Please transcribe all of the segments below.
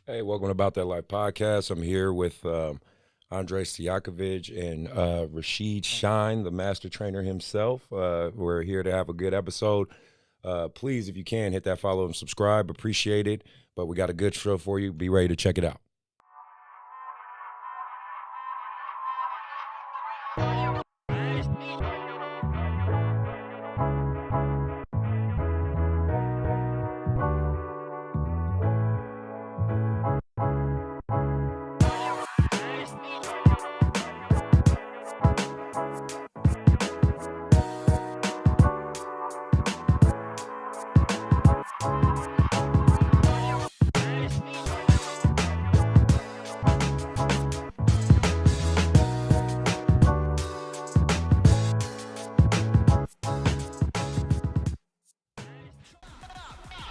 Hey, welcome to About That Life podcast. I'm here with Andrej Stojakovic and Rahid Shine, the master trainer himself. We're here to have a good episode. Please, if you can, hit that follow and subscribe. Appreciate it. But we got a good show for you. Be ready to check it out.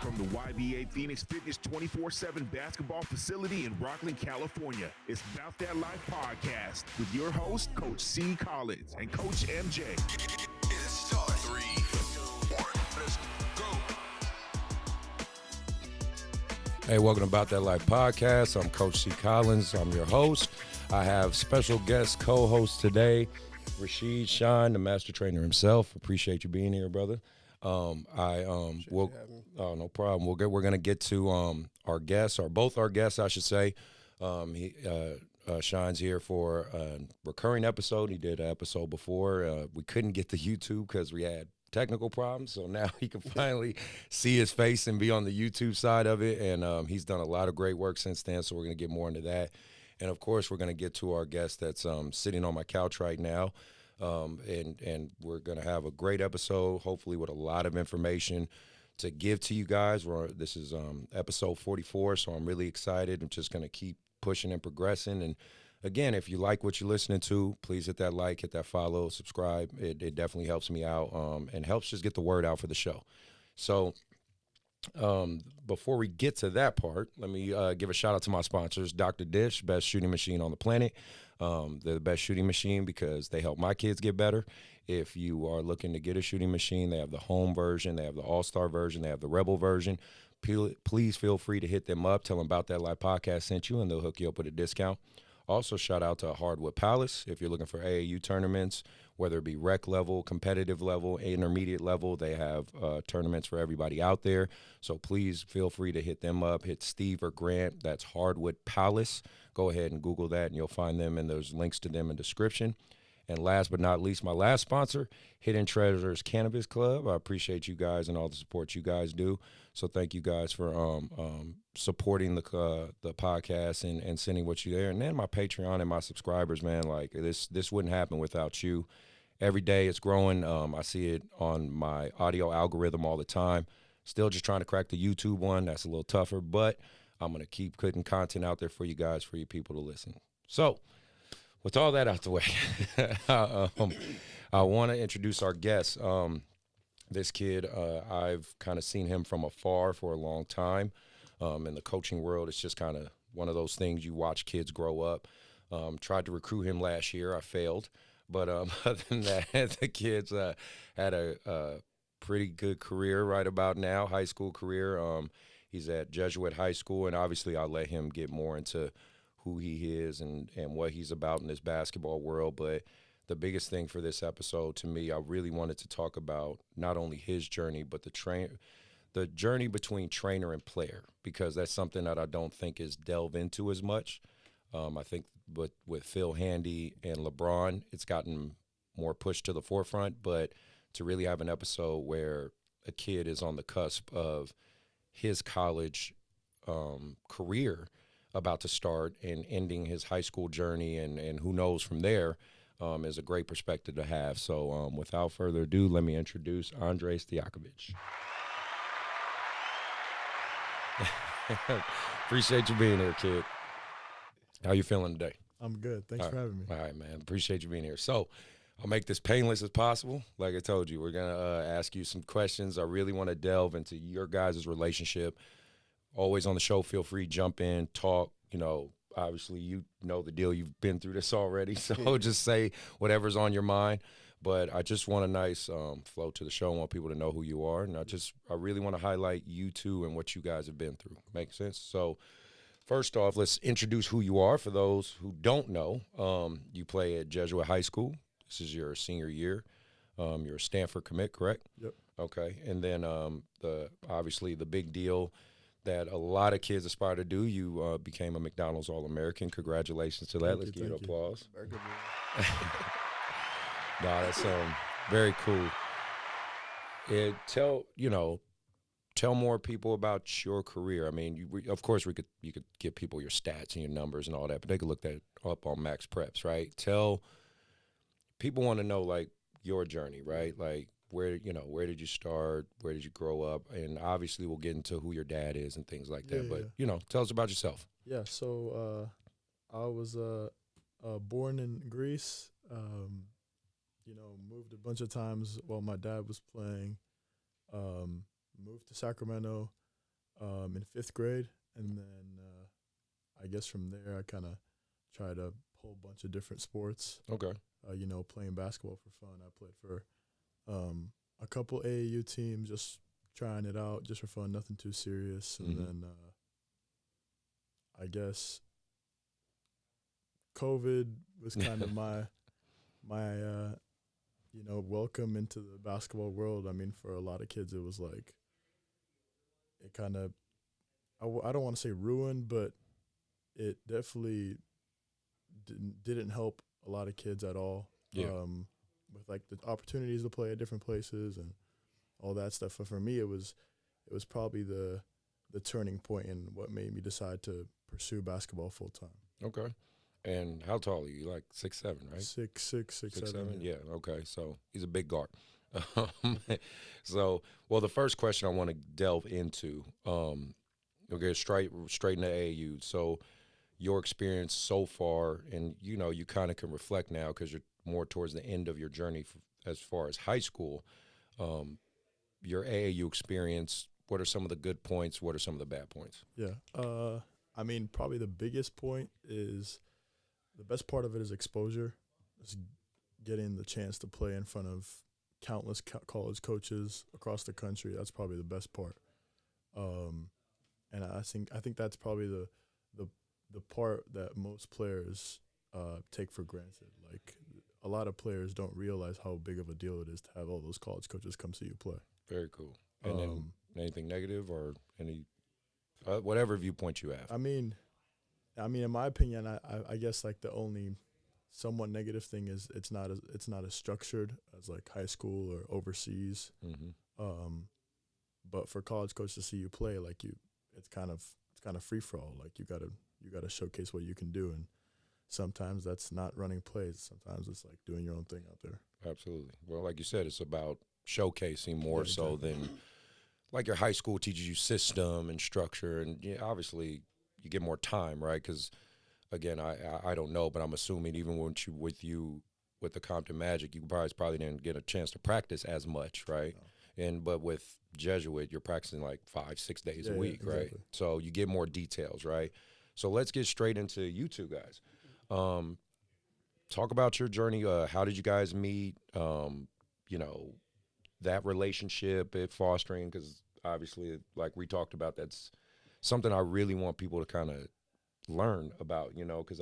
From the YBA Phoenix Fitness 24/7 basketball facility in Rockland, California, it's About That Life podcast with your host, Coach C.Collins and Coach MJ. It's time. 3, 2, 1, let's go. Hey, welcome to About That Life podcast. I'm Coach C.Collins. I'm your host. I have special guest co-host today, Shine, the master trainer himself. Appreciate you being here, brother. We'll oh, no problem. We're gonna get to our guests, or both our guests, I should say. He Shine's here for a recurring episode. He did an episode before. We couldn't get to YouTube because we had technical problems, so now he can finally see his face and be on the YouTube side of it. And he's done a lot of great work since then. So we're gonna get more into that. And of course, we're gonna get to our guest that's sitting on my couch right now. And we're going to have a great episode, hopefully with a lot of information to give to you guys. This is episode 44, so I'm really excited. I'm just going to keep pushing and progressing. And again, if you like what you're listening to, please hit that like, hit that follow, subscribe. It definitely helps me out and helps just get the word out for the show. So before we get to that part, let me give a shout out to my sponsors, Dr. Dish, best shooting machine on the planet. They're the best shooting machine because they help my kids get better. If you are looking to get a shooting machine, they have the home version, they have the all-star version, they have the rebel version. Please feel free to hit them up. Tell them About That Life podcast sent you, and they'll hook you up with a discount. Also, shout out to Hardwood Palace. If you're looking for AAU tournaments, whether it be rec level, competitive level, intermediate level, they have tournaments for everybody out there. So please feel free to hit them up. Hit Steve or Grant. That's Hardwood Palace. Go ahead and Google that, and you'll find them, and there's links to them in the description. And last but not least, my last sponsor, Hidden Treasures Cannabis Club. I appreciate you guys and all the support you guys do. So thank you guys for supporting the podcast and sending what you there. And then my Patreon and my subscribers, man, like this wouldn't happen without you. Every day it's growing. I see it on my audio algorithm all the time. Still just trying to crack the YouTube one. That's a little tougher, but I'm going to keep putting content out there for you guys, for you people to listen. So with all that out the way, I want to introduce our guest. This kid, I've kind of seen him from afar for a long time. In the coaching world, it's just kind of one of those things you watch kids grow up. Tried to recruit him last year. I failed. But other than that, the kid's had a pretty good career right about now, high school career. He's at Jesuit High School, and obviously I'll let him get more into who he is and what he's about in this basketball world. But the biggest thing for this episode to me, I really wanted to talk about not only his journey, but the journey between trainer and player, because that's something that I don't think is delved into as much. I think with Phil Handy and Lebron, it's gotten more pushed to the forefront. But to really have an episode where a kid is on the cusp of his college career about to start and ending his high school journey and who knows from there is a great perspective to have. So without further ado, let me introduce Andrej Stojakovic. Appreciate you being here, kid. How you feeling today? I'm good. Thanks for having me. All right, man. Appreciate you being here. So I'll make this painless as possible. Like I told you, we're going to ask you some questions. I really want to delve into your guys' relationship. Always on the show, feel free, jump in, talk. You know, obviously you know the deal. You've been through this already. So just say whatever's on your mind. But I just want a nice flow to the show. I want people to know who you are. And I really want to highlight you two and what you guys have been through. Make sense? So First off, let's introduce who you are for those who don't know. You play at Jesuit High School. This is your senior year. You're a Stanford commit, correct? Yep. Okay. And then obviously the big deal that a lot of kids aspire to do, you became a McDonald's All-American. Congratulations to that. Let's give you applause. No, that's very cool. Tell more people about your career. I mean, of course, you could give people your stats and your numbers and all that, but they could look that up on Max Preps, right? Tell people want to know like your journey, right? Like where did you start? Where did you grow up? And obviously, we'll get into who your dad is and things like that. But tell us about yourself. Yeah. So I was born in Greece. Moved a bunch of times while my dad was playing. Moved to Sacramento in 5th grade, and then I guess from there I kind of tried a whole bunch of different sports. Okay. Playing basketball for fun. I played for a couple AAU teams, just trying it out just for fun, nothing too serious. And then I guess COVID was kind of my welcome into the basketball world. I mean, for a lot of kids, it was like, it kind of, I don't want to say ruined, but it definitely didn't help a lot of kids at all. Yeah. With like the opportunities to play at different places and all that stuff. But for me, it was probably the turning point and what made me decide to pursue basketball full time. Okay. And how tall are you? Like 6'7", right? 6'7". Yeah. Okay. So he's a big guard. So, the first question I want to delve into, we'll get straight into AAU. So, your experience so far, and you kind of can reflect now because you're more towards the end of your journey as far as high school. Your AAU experience. What are some of the good points? What are some of the bad points? Yeah. I mean, probably the biggest point is. The best part of it is exposure. It's getting the chance to play in front of countless college coaches across the country. That's probably the best part. And I think that's probably the part that most players take for granted. Like a lot of players don't realize how big of a deal it is to have all those college coaches come see you play. Very cool. And then anything negative or any whatever viewpoint you have. I mean, in my opinion, I guess like the only somewhat negative thing is it's not as structured as like high school or overseas. But for college coaches to see you play, like it's kind of free for all. Like you gotta showcase what you can do, and sometimes that's not running plays. Sometimes it's like doing your own thing out there. Absolutely. Well, like you said, it's about showcasing more so than like your high school teaches you system and structure, and obviously. You get more time, right? Because, again, I don't know, but I'm assuming even with the Compton Magic, you probably didn't get a chance to practice as much, right? No. But with Jesuit, you're practicing like 5-6 days a week, right? Exactly. So you get more details, right? So let's get straight into you two guys. Talk about your journey. How did you guys meet? That relationship, fostering, because obviously, like we talked about, that's something I really want people to kind of learn about, because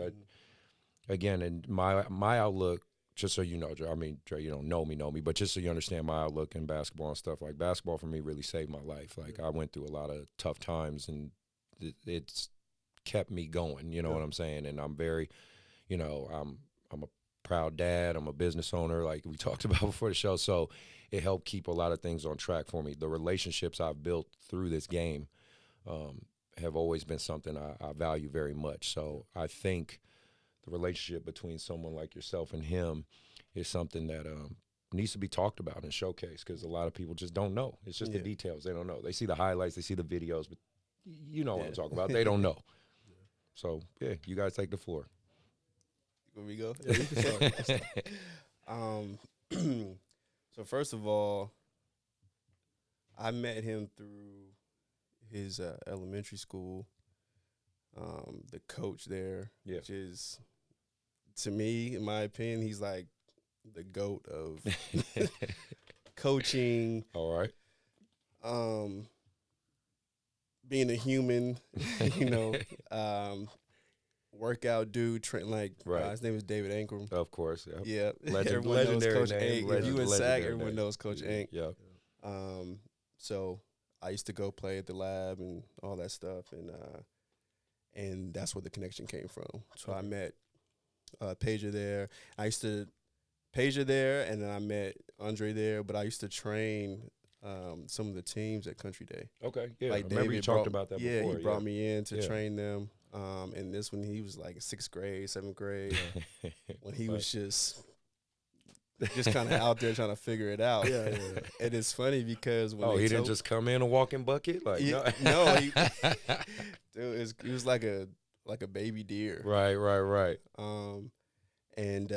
again, in my outlook, just so you know, Dre, I mean, Dre, you don't know me, but just so you understand my outlook in basketball and stuff, like basketball for me really saved my life. Like I went through a lot of tough times and it's kept me going, you know what I'm saying? And I'm very, I'm a proud dad, I'm a business owner, like we talked about before the show. So it helped keep a lot of things on track for me. The relationships I've built through this game, have always been something I value very much. So I think the relationship between someone like yourself and him is something that needs to be talked about and showcased because a lot of people just don't know. It's just the details. They don't know. They see the highlights, they see the videos, but you know what I'm talking about. They don't know. So, you guys take the floor. Where we go? Yeah, you can start. So first of all, I met him through his elementary school, the coach there, which is, to me, in my opinion, he's like the GOAT of coaching. All right. being a human, you know, workout dude, Right. his name is David Ankrum. Of course, Yeah, Legendary everyone knows Coach name, Ank. If you in SAC, legendary everyone name. knows Coach Ank. Yeah. So I used to go play at the lab and all that stuff, and that's where the connection came from. So I met Peja there. I used to Peja there, and then I met Andrej there. But I used to train some of the teams at Country Day. Okay, yeah. Like I remember you talked about that yeah, before. he brought me in to Yeah. train them. And this one, he was like in 6th grade, 7th grade, when he was just kind of out there trying to figure it out. Yeah. And it's funny because when he didn't just come in a walking bucket? Like, no, dude, he was like a baby deer. Right. And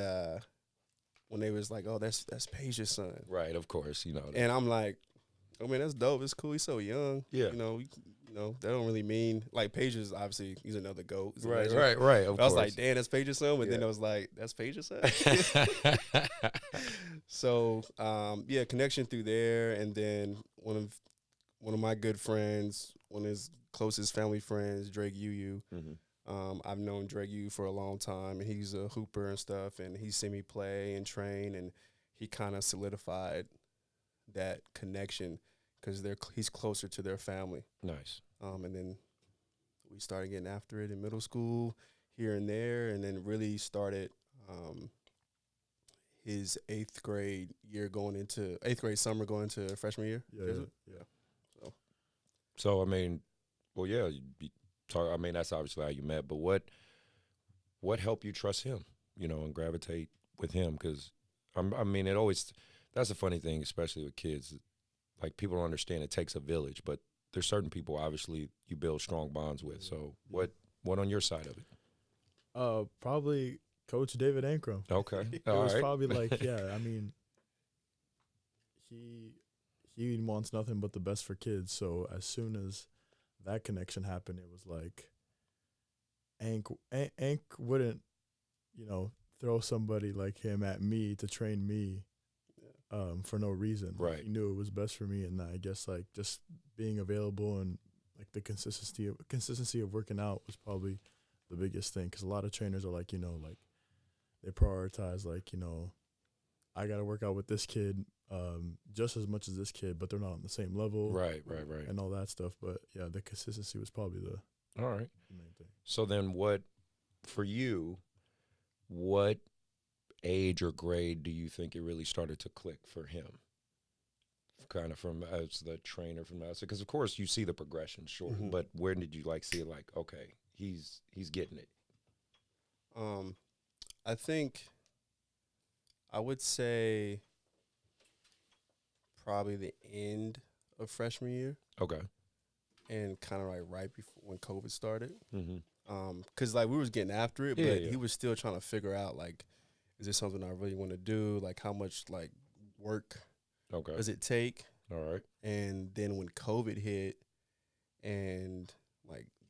when they was like, oh, that's Peja's son. Right, of course, you know. And I'm like, oh, man, that's dope. It's cool. He's so young. Yeah. You know, that don't really mean, like, Peja's obviously, he's another GOAT. He's a legend. Right, of I was course. like, damn, that's Peja's son. But then I was like, that's Peja's son? So, connection through there. And then one of my good friends, one of his closest family friends, Drake Yu. I've known Drake Yu for a long time, and he's a hooper and stuff, and he's seen me play and train, and he kind of solidified that connection because he's closer to their family. Nice. And then we started getting after it in middle school, here and there, and then really started his 8th grade summer going into freshman year. Yeah. So I mean, well, yeah. I mean, that's obviously how you met. But what helped you trust him? You know, and gravitate with him? Because I mean, that's a funny thing, especially with kids. Like, people don't understand it takes a village, but there's certain people obviously you build strong bonds with. So what on your side of it? Probably Coach David Ankrum. Okay. It was probably like, I mean, he wants nothing but the best for kids. So as soon as that connection happened, it was like Ank wouldn't, throw somebody like him at me to train me for no reason. Right. He knew it was best for me, and I guess like just being available and like the consistency of working out was probably the biggest thing, because a lot of trainers are like, like they prioritize like, I got to work out with this kid just as much as this kid, but they're not on the same level. Right. And all that stuff. But, yeah, the consistency was probably the main thing. So then for you, what age or grade do you think it really started to click for him? Kind of from as the trainer from that? Because, of course, you see the progression, sure. Mm-hmm. But where did you, see it like, okay, he's getting it? I think I would say probably the end of freshman year. Okay. And kind of like right before when COVID started. Mm-hmm. Because we was getting after it, but he was still trying to figure out is this something I really want to do? Like, how much work does it take? All right. And then when COVID hit, and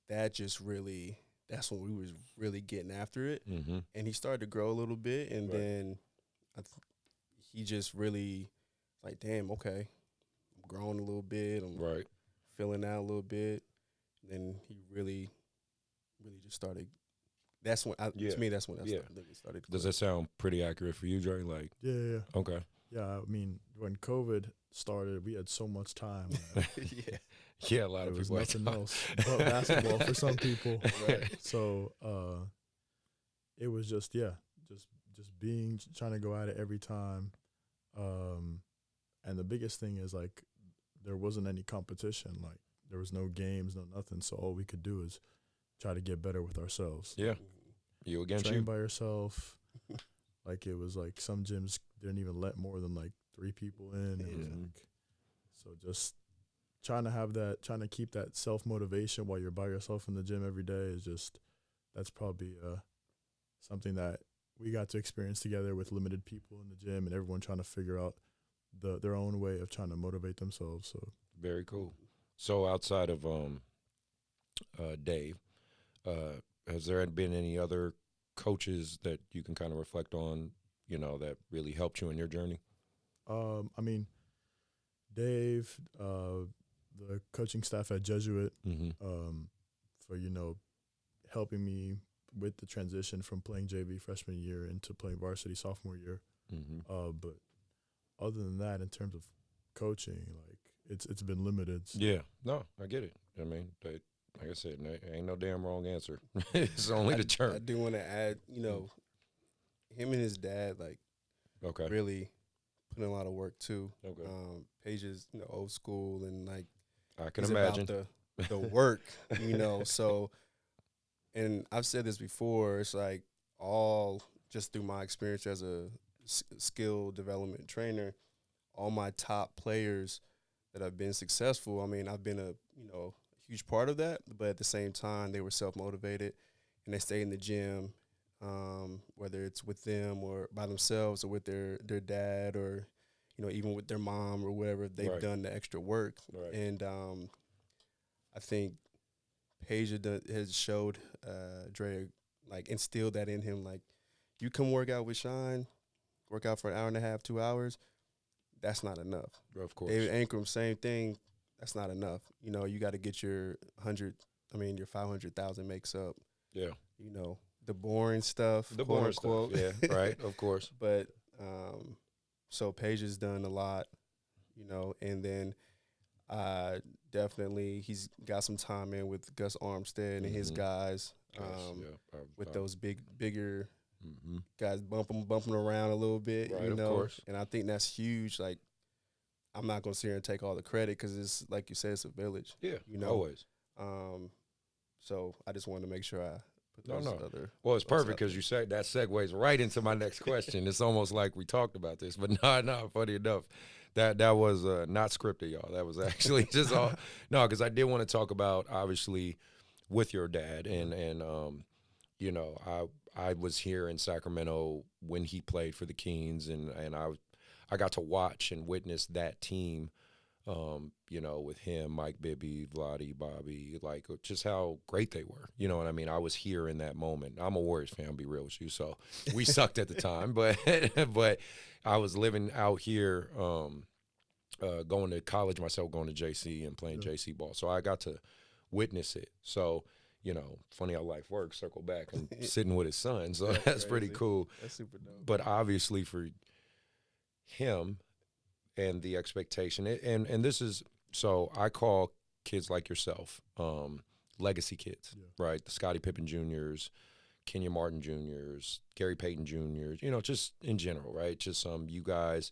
that just really, that's when we was really getting after it. Mm-hmm. And he started to grow a little bit, and then he just really damn, okay, I'm growing a little bit. I'm filling out a little bit. Then he really just started. That's when, to me, that's when I started. Does that sound pretty accurate for you, Dre? Yeah. Okay. Yeah, I mean, when COVID started, we had so much time. Yeah, a lot of people. There was nothing else but basketball for some people. Right. So it was just trying to go at it every time. And the biggest thing is there wasn't any competition. There was no games, no nothing. So all we could do is try to get better with ourselves. Yeah. You against train you? by yourself. It was some gyms didn't even let more than 3 people in. It was so just trying to keep that self-motivation while you're by yourself in the gym every day is that's probably something that we got to experience together with limited people in the gym and everyone trying to figure out their own way of trying to motivate themselves. So very cool. So outside of Dave, has there been any other coaches that you can kind of reflect on, that really helped you in your journey? I mean, Dave, the coaching staff at Jesuit for, helping me with the transition from playing JV freshman year into playing varsity sophomore year. But other than that, in terms of coaching, like it's been limited. So. Yeah, no, I get it. I mean, like I said, ain't no damn wrong answer. It's only the term. I do want to add, him and his dad, like, really put in a lot of work too. Okay. Paige is, old school and like I can imagine about the work, So, and I've said this before. It's like all just through my experience as a skill development trainer, all my top players that have been successful. I mean, I've been a huge part of that, but at the same time, they were self-motivated and they stay in the gym, whether it's with them or by themselves or with their dad or, even with their mom or whatever. They've done the extra work. Right. And I think Peja has showed Dre, like, instilled that in him. Like, you come work out with Sean, work out for an hour and a half, 2 hours, that's not enough. Of course. David Ankrum, same thing. That's not enough. You got to get your 500,000 makes up. Yeah. The boring stuff. The boring stuff. Yeah, right. Of course. But so Paige has done a lot, and then definitely he's got some time in with Gus Armstead and his guys, with those bigger guys bumping around a little bit, right, of course. And I think that's huge. Like, I'm not going to sit here and take all the credit because it's, like you said, it's a village. Yeah, always. So I just wanted to make sure I put those other. Well, it's perfect because you said that segues right into my next question. It's almost like we talked about this, but no, funny enough. That was not scripted, y'all. That was actually just all. No, because I did want to talk about, obviously, with your dad. And I was here in Sacramento when he played for the Kings, and I got to watch and witness that team, with him, Mike Bibby, Vlade, Bobby, like just how great they were. You know what I mean? I was here in that moment. I'm a Warriors fan, I'll be real with you. So we sucked at the time, but I was living out here, going to college myself, going to JC and playing JC ball. So I got to witness it. So, funny how life works, circle back and sitting with his son. So that's pretty cool. That's super dope. But obviously for him and the expectation, and this is, so I call kids like yourself legacy kids, right? The Scottie Pippen Juniors, Kenyon Martin Juniors, Gary Payton Juniors, just in general, right? Just you guys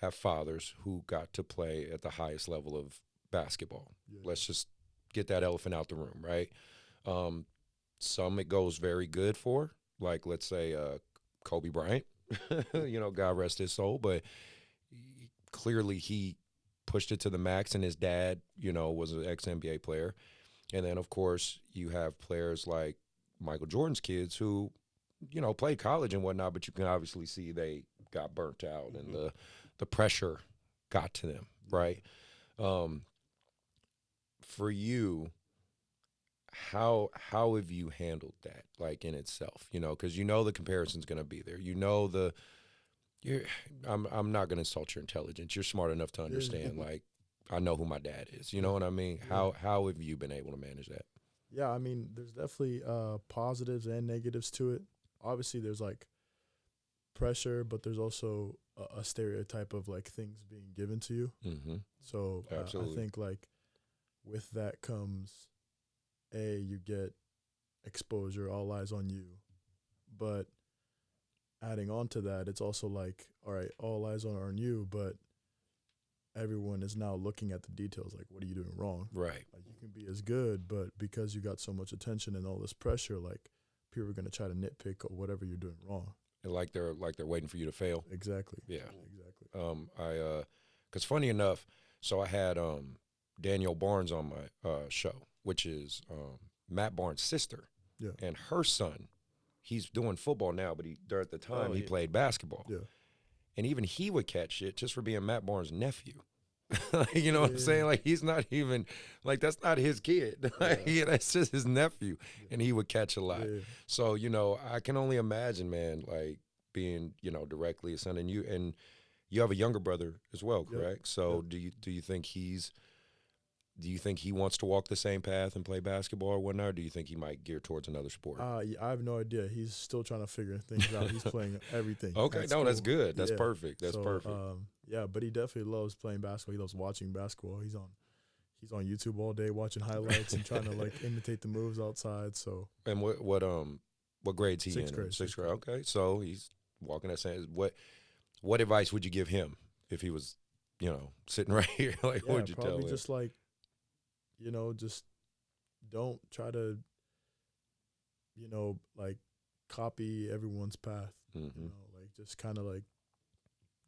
have fathers who got to play at the highest level of basketball. Yeah. Let's just get that elephant out the room, right? Some it goes very good for, like let's say Kobe Bryant, God rest his soul, but clearly he pushed it to the max, and his dad, was an ex-NBA player. And then, of course, you have players like Michael Jordan's kids who, played college and whatnot, but you can obviously see they got burnt out and the pressure got to them, right? For you, how have you handled that, like, in itself? Because the comparison's going to be there. I'm not going to insult your intelligence. You're smart enough to understand, like, I know who my dad is. You know what I mean? Yeah. How have you been able to manage that? Yeah, I mean, there's definitely positives and negatives to it. Obviously, there's, like, pressure, but there's also a stereotype of, like, things being given to you. Mm-hmm. So I think, like, with that comes, you get exposure, all eyes on you. But adding on to that, it's also like, all right, all eyes are on you, but everyone is now looking at the details, like, what are you doing wrong? Right. Like, you can be as good, but because you got so much attention and all this pressure, like, people are going to try to nitpick whatever you're doing wrong. And like they're waiting for you to fail. Exactly. Yeah. Exactly. Because funny enough, so I had Danielle Barnes on my show, which is Matt Barnes' sister. Yeah. And her son, he's doing football now, but at the time he played basketball. Yeah. And even he would catch shit just for being Matt Barnes' nephew. You know what I'm saying? Like, he's not even, like, that's not his kid. Like, that's just his nephew. And he would catch a lot. Yeah. So, I can only imagine, man, like, being, directly a son. And you have a younger brother as well, correct? So do you think he's do you think he wants to walk the same path and play basketball or whatnot, or do you think he might gear towards another sport? Yeah, I have no idea. He's still trying to figure things out. He's playing everything. Okay, no, that's good. That's perfect. That's perfect. Yeah, but he definitely loves playing basketball. He loves watching basketball. He's on YouTube all day watching highlights and trying to like imitate the moves outside. So. And what grade's he Sixth in? grade. Sixth grade. Okay, so he's walking that same. What advice would you give him if he was, sitting right here? Like, what would you tell him? Probably just like, just don't try to, like copy everyone's path. Mm-hmm. Like just kind of like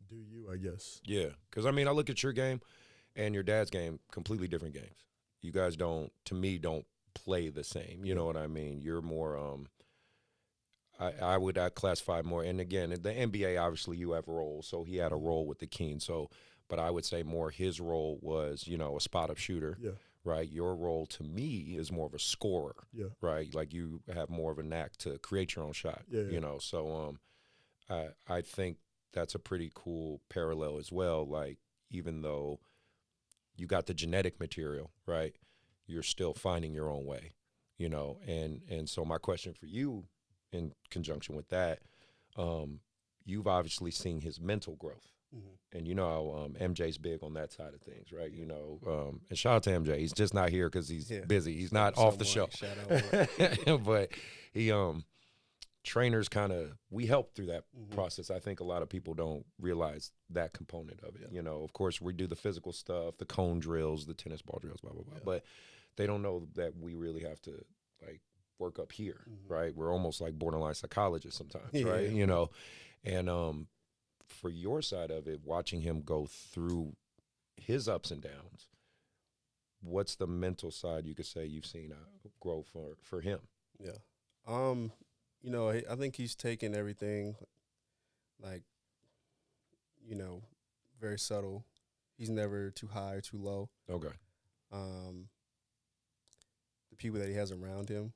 do you, I guess. Yeah, because I look at your game and your dad's game, completely different games. You guys don't play the same. You know what I mean? You're more. I would classify more, and again, the NBA, obviously you have roles, so he had a role with the King. So, but I would say more his role was, a spot-up shooter. Yeah. Right, your role to me is more of a scorer. Yeah. Right, like you have more of a knack to create your own shot. Yeah. So I think that's a pretty cool parallel as well. Like even though you got the genetic material, right, you're still finding your own way. And so my question for you, in conjunction with that, you've obviously seen his mental growth. Mm-hmm. And how MJ's big on that side of things, right? And shout out to MJ. He's just not here because he's busy. He's not off the show. Shout out. But he trainers we help through that process. I think a lot of people don't realize that component of it. Yeah. Of course we do the physical stuff, the cone drills, the tennis ball drills, blah blah blah. Yeah. But they don't know that we really have to like work up here, right? We're almost like borderline psychologists sometimes, right? And for your side of it, watching him go through his ups and downs, what's the mental side you could say you've seen grow for him? Yeah. I think he's taken everything like, very subtle. He's never too high or too low. Okay. The people that he has around him,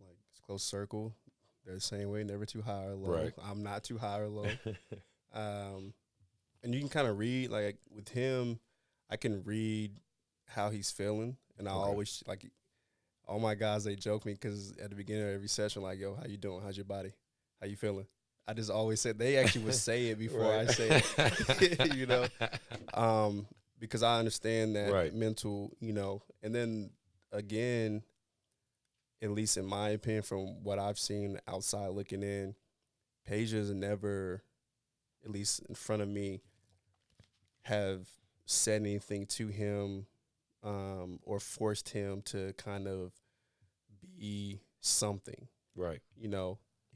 like his close circle, they're the same way, never too high or low. Right. I'm not too high or low. And you can kind of read, like with him, I can read how he's feeling. And I always, like, all my guys, they joke me because at the beginning of every session, like, yo, how you doing? How's your body? How you feeling? I just always said, they actually would say it before I say it, because I understand that mental, and then again, at least in my opinion, from what I've seen outside looking in, Peja's never, at least in front of me, have said anything to him or forced him to kind of be something. Right.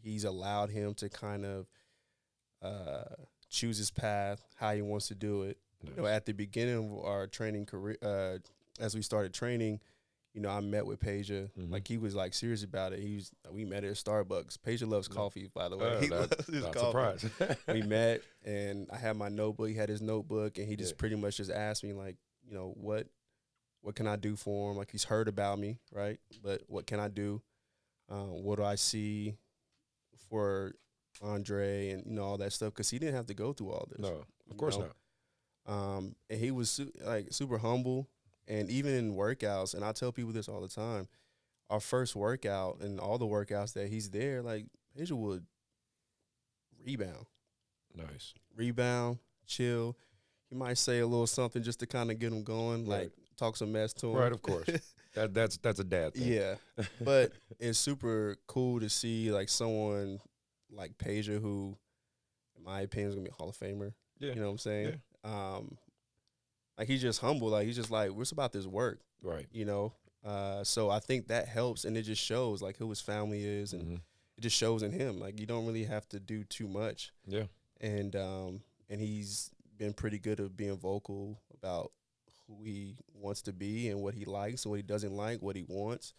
He's allowed him to kind of choose his path, how he wants to do it. Nice. At the beginning of our training career, as we started training, I met with Peja. Like, he was, like, serious about it. We met at Starbucks. Peja loves coffee, by the way. He loves his coffee. Surprise. We met, and I had my notebook. He had his notebook, and he just pretty much just asked me, like, what can I do for him? Like, he's heard about me, right? But what can I do? What do I see for Andre and, all that stuff? Because he didn't have to go through all this. No, of course not. And he was, super humble. And even in workouts, and I tell people this all the time, our first workout and all the workouts that he's there, like, Peja would rebound. Nice. Rebound, chill. He might say a little something just to kind of get him going, like talk some mess to him. Right, of course. That's a dad thing. Yeah. But it's super cool to see, like, someone like Peja who, in my opinion, is going to be a Hall of Famer. Yeah. You know what I'm saying? Yeah. Like, he's just humble. Like, he's just like, we're just about this work. Right. So I think that helps, and it just shows, like, who his family is, and it just shows in him. Like, you don't really have to do too much. Yeah. And he's been pretty good at being vocal about who he wants to be and what he likes and what he doesn't like, what he wants.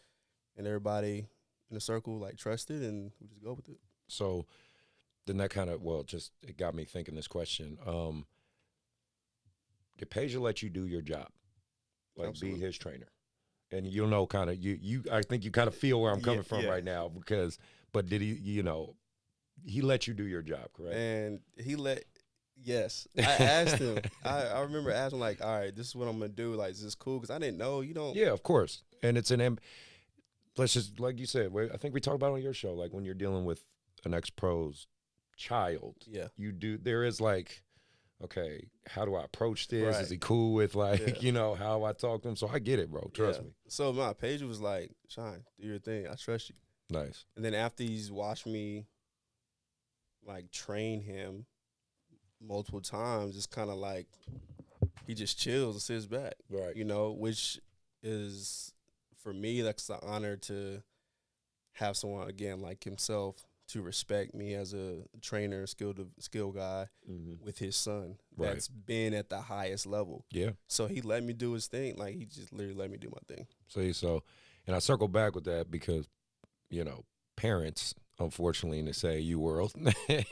And everybody in the circle, like, trust it, and we just go with it. So then that kind of, it got me thinking this question. Did Peja let you do your job? Like, Absolutely. Be his trainer? And you'll know kind of, I think you kind of feel where I'm coming from right now but did he, he let you do your job, correct? And he let, Yes, I asked him. I remember asking like, all right, this is what I'm gonna do. Like, is this cool? Because I didn't know. You don't. Yeah, of course. And it's let's just, like you said, I think we talked about it on your show, like when you're dealing with an ex-pro's child, Yeah. there is like, okay, how do I approach this? Right. Is he cool with like, Yeah. how I talk to him? So I get it, bro. Trust me. So my page was like, Shine, do your thing. I trust you. Nice. And then after he's watched me like train him multiple times, it's kind of like he just chills and sits back. Right. Which is for me, that's the honor to have someone again like himself to respect me as a trainer, skill guy with his son that's been at the highest level. Yeah. So he let me do his thing. Like he just literally let me do my thing. See, and I circle back with that because, parents, unfortunately, in the SAU world,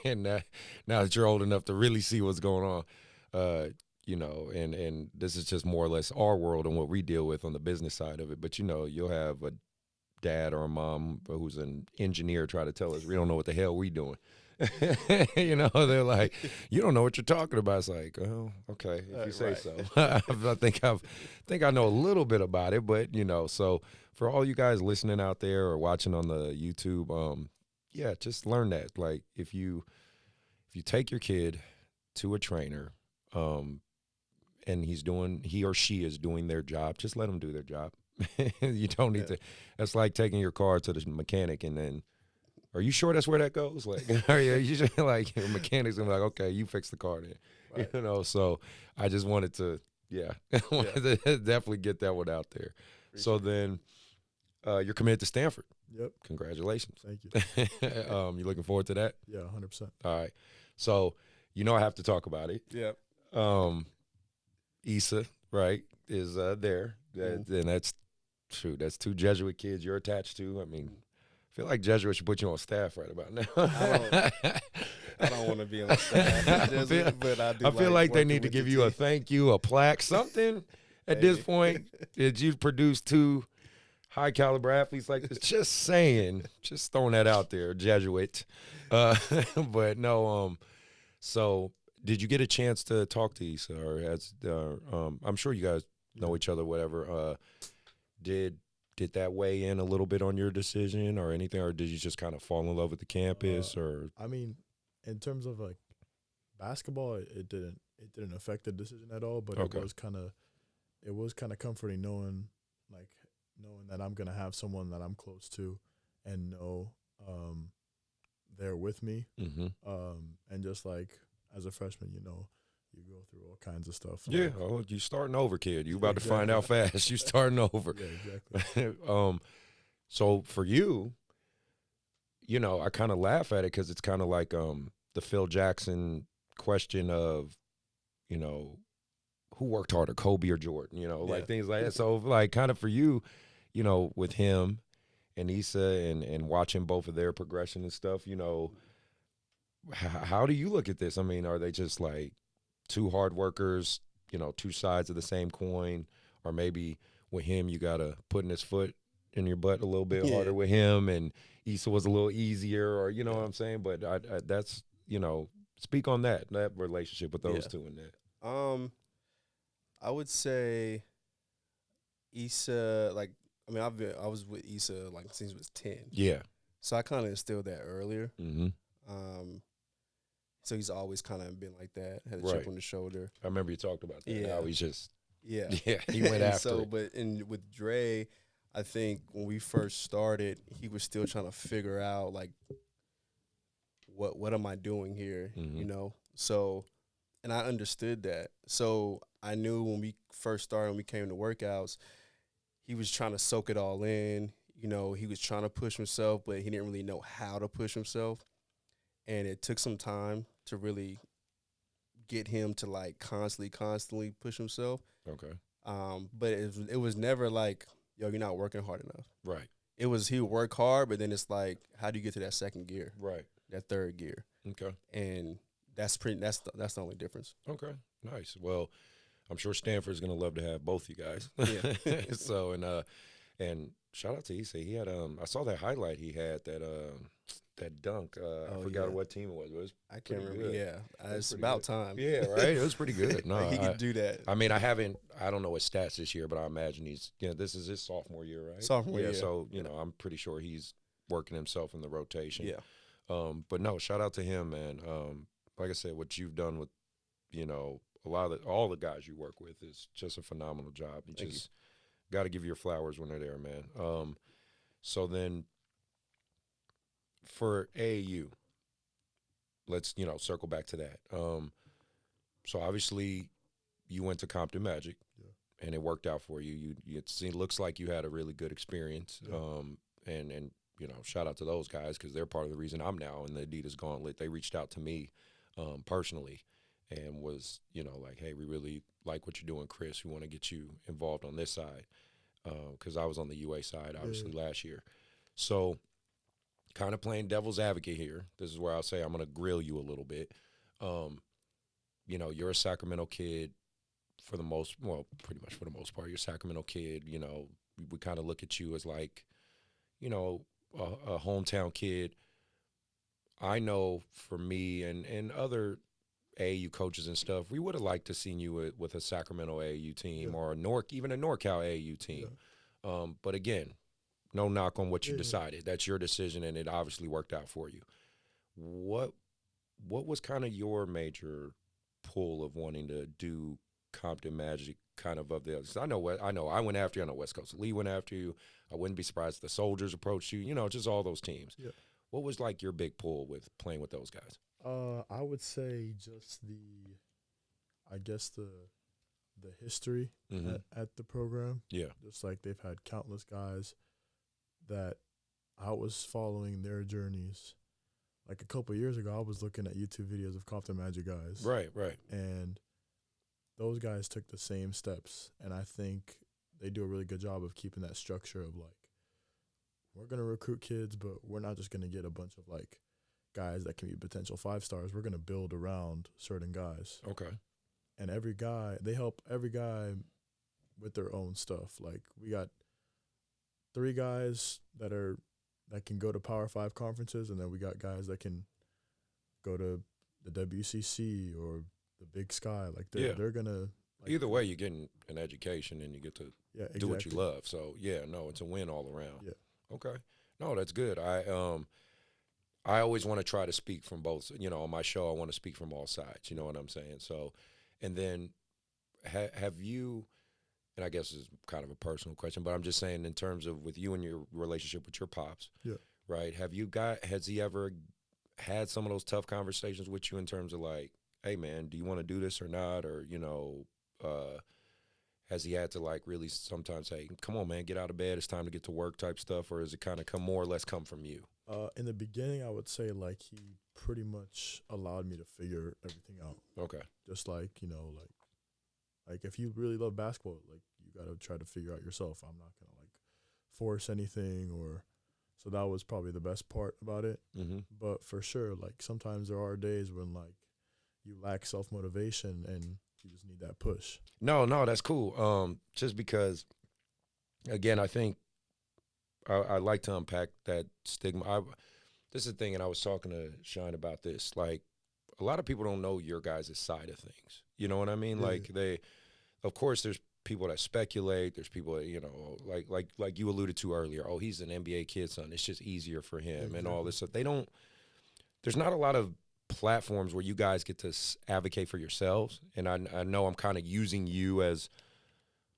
and now that you're old enough to really see what's going on, and this is just more or less our world and what we deal with on the business side of it. But, you'll have a dad or a mom who's an engineer try to tell us we don't know what the hell we doing. They're like, you don't know what you're talking about. It's like, oh, okay, if you say so. I think I know a little bit about it, but so for all you guys listening out there or watching on the YouTube, just learn that. Like if you take your kid to a trainer, and he or she is doing their job, just let them do their job. You don't need to. That's like taking your car to the mechanic and then, are you sure that's where that goes? Like, are you just like your mechanics gonna be like, okay, you fix the car then, Right. So I just wanted to, wanted to definitely get that one out there. So then, you're committed to Stanford. Yep. Congratulations. Thank you. You looking forward to that? Yeah, 100%. All right. So I have to talk about it. Yep. Isa, right, is there, and that's true. That's two Jesuit kids you're attached to. I mean, I feel like Jesuit should put you on staff right about now. I don't want to be on staff, but I do. I feel like they need to with give the you a team. thank you, a plaque, something at this point. That you've produced two high caliber athletes like this. Just saying, just throwing that out there, Jesuit. But no, so did you get a chance to talk to Isa, or I'm sure you guys know each other, whatever. Did that weigh in a little bit on your decision or anything, or did you just kind of fall in love with the campus? Or I mean, in terms of like basketball, it didn't affect the decision at all. But Okay. it was kind of comforting knowing that I'm gonna have someone that I'm close to, and know they're with me. And just like as a freshman, you go through all kinds of stuff. yeah, you starting over, kid. You about to find out fast. You starting over. Yeah, exactly. So for you, I kind of laugh at it because it's kind of like the Phil Jackson question of, who worked harder, Kobe or Jordan? Like things like that. So like kind of for you, with him and Isa and watching both of their progression and stuff, how do you look at this? I mean, are they just like two hard workers, two sides of the same coin, or maybe with him you gotta putting his foot in your butt a little bit harder with him, and Isa was a little easier, or what I'm saying? But I that's speak on that relationship with those two and that. I would say Isa, like, I mean, I was with Isa like since he was 10. Yeah. So I kind of instilled that earlier. Mm-hmm. So he's always kind of been like that, had a chip on the shoulder. I remember you talked about that. Yeah. How he's just yeah, he went after. So, it. but with Dre, I think when we first started, he was still trying to figure out like what am I doing here, So, and I understood that. So I knew when we first started, when we came to workouts, he was trying to soak it all in. He was trying to push himself, but he didn't really know how to push himself. And it took some time to really get him to like constantly push himself. Okay. But it was never like, yo, you're not working hard enough. Right. It was he would work hard, but then it's like, how do you get to that second gear? Right. That third gear. Okay. And that's the only difference. Okay. Nice. Well, I'm sure Stanford's gonna love to have both you guys. Yeah. So and shout out to Isa. He had I saw that highlight he had that dunk. I forgot what team it was. But it was I can't remember. good. Yeah, it's about time. Yeah, right. It was pretty good. No, Like, he could do that. I mean, I don't know his stats this year, but I imagine he's. This is his sophomore year, right? Sophomore year. So know, I'm pretty sure he's working himself in the rotation. Yeah. But no, shout out to him, man. Like I said, what you've done with, all the guys you work with is just a phenomenal job. You just got to give your flowers when they're there, man. So then for AAU, let's, circle back to that. So obviously you went to Compton Magic and it worked out for you. It looks like you had a really good experience. And shout out to those guys because they're part of the reason I'm now in the Adidas Gauntlet. They reached out to me personally and was, like, hey, we really like what you're doing, Chris. We want to get you involved on this side because I was on the UA side, obviously, last year. So kind of playing devil's advocate here. This is where I'll say I'm going to grill you a little bit. You're a Sacramento kid pretty much for the most part. You're a Sacramento kid. We kind of look at you as like, a hometown kid. I know for me and other AAU coaches and stuff, we would have liked to seen you with a Sacramento AAU team or even a NorCal AAU team. But again, no knock on what you decided. That's your decision, and it obviously worked out for you. What was kind of your major pull of wanting to do Compton Magic kind of the others? I know I went after you. I know West Coast Lee went after you. I wouldn't be surprised if the Soldiers approached you. Just all those teams. Yeah. What was like your big pull with playing with those guys? I would say just the history at the program. Yeah. Just like they've had countless guys that I was following their journeys. Like a couple of years ago, I was looking at YouTube videos of Compton Magic guys. Right. And those guys took the same steps, and I think they do a really good job of keeping that structure of, like, we're going to recruit kids, but we're not just going to get a bunch of, like, guys that can be potential 5-stars. We're going to build around certain guys. Okay. And they help every guy with their own stuff. Like, we got 3 guys that can go to Power 5 conferences, and then we got guys that can go to the WCC or the Big Sky. Like, they're going to. Like, either way, you're getting an education and you get to do what you love. So, it's a win all around. Yeah. Okay. No, that's good. I always want to try to speak from both. On my show, I want to speak from all sides. You know what I'm saying? So, and then have you, and I guess this is kind of a personal question, but I'm just saying in terms of with you and your relationship with your pops, right? Has he ever had some of those tough conversations with you in terms of like, hey, man, do you want to do this or not? Or, has he had to like really sometimes say, come on, man, get out of bed, it's time to get to work type stuff? Or is it kind of come from you? In the beginning, I would say like he pretty much allowed me to figure everything out. Okay. Just like, like if you really love basketball, like you got to try to figure out yourself. I'm not going to like force anything so that was probably the best part about it. Mm-hmm. But for sure, like sometimes there are days when like you lack self-motivation and you just need that push. No, that's cool. Just because, again, I think I like to unpack that stigma. This is the thing, and I was talking to Sean about this. Like, a lot of people don't know your guys' side of things. You know what I mean? Mm-hmm. Like, of course, there's people that speculate. There's people that, like you alluded to earlier. Oh, he's an NBA kid, son. It's just easier for him and all this stuff. There's not a lot of platforms where you guys get to advocate for yourselves, and I know I'm kind of using you as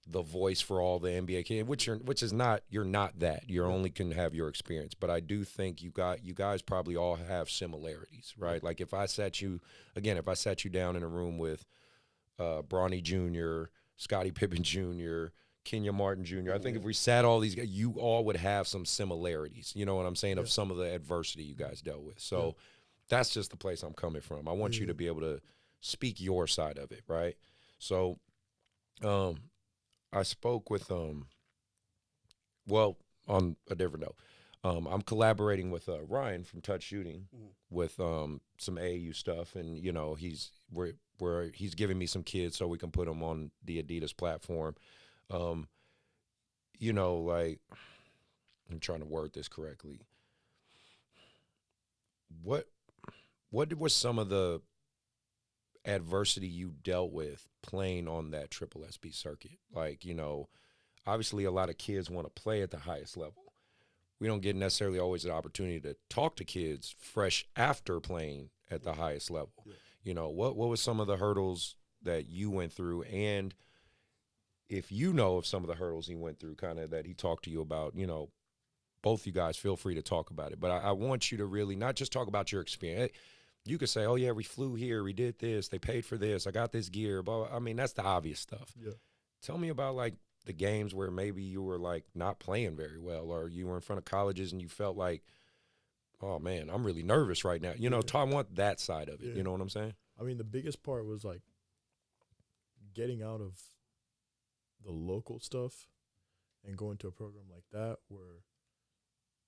the voice for all the NBA kids, which is not, you're not that. You only can have your experience, but I do think you guys probably all have similarities, right? Like if I sat you down in a room with Bronny Jr., Scottie Pippen Jr., Kenya Martin Jr., I think if we sat all these guys, you all would have some similarities, you know what I'm saying, of some of the adversity you guys dealt with. So that's just the place I'm coming from. I want you to be able to speak your side of it, right? So I spoke with on a different note. I'm collaborating with Ryan from Touch Shooting with some AAU stuff, and he's giving me some kids so we can put them on the Adidas platform. Like I'm trying to word this correctly. What was some of the adversity you dealt with playing on that triple SB circuit? Like, you know, obviously a lot of kids want to play at the highest level. We don't get necessarily always an opportunity to talk to kids fresh after playing at the highest level. Yeah. You know, what was some of the hurdles that you went through? And if you know of some of the hurdles he went through, kind of that he talked to you about, you know, both you guys feel free to talk about it. But I want you to really not just talk about your experience. You could say, oh, yeah, we flew here, we did this, they paid for this, I got this gear. But I mean, that's the obvious stuff. Yeah. Tell me about, like, the games where maybe you were, like, not playing very well, or you were in front of colleges and you felt like, oh, man, I'm really nervous right now. You know, I want that side of it. Yeah. You know what I'm saying? I mean, the biggest part was, like, getting out of the local stuff and going to a program like that where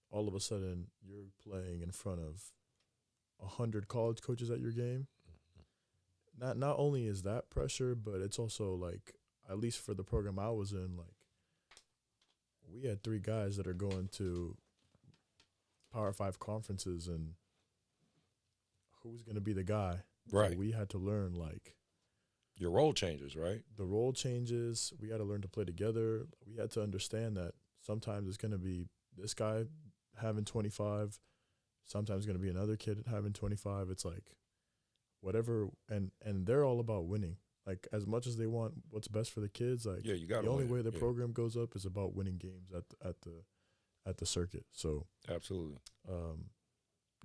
all of a sudden you're playing in front of 100 college coaches at your game. Not only is that pressure, but it's also, like, at least for the program I was in, like, we had 3 guys that are going to Power 5 conferences, and who's going to be the guy? Right. So we had to learn, like, your role changes, right? The role changes. We had to learn to play together. We had to understand that sometimes it's going to be this guy having 25, sometimes it's going to be another kid having 25. It's like whatever, and they're all about winning. Like, as much as they want what's best for the kids, like, you got the only way the program goes up is about winning games at the circuit. So absolutely.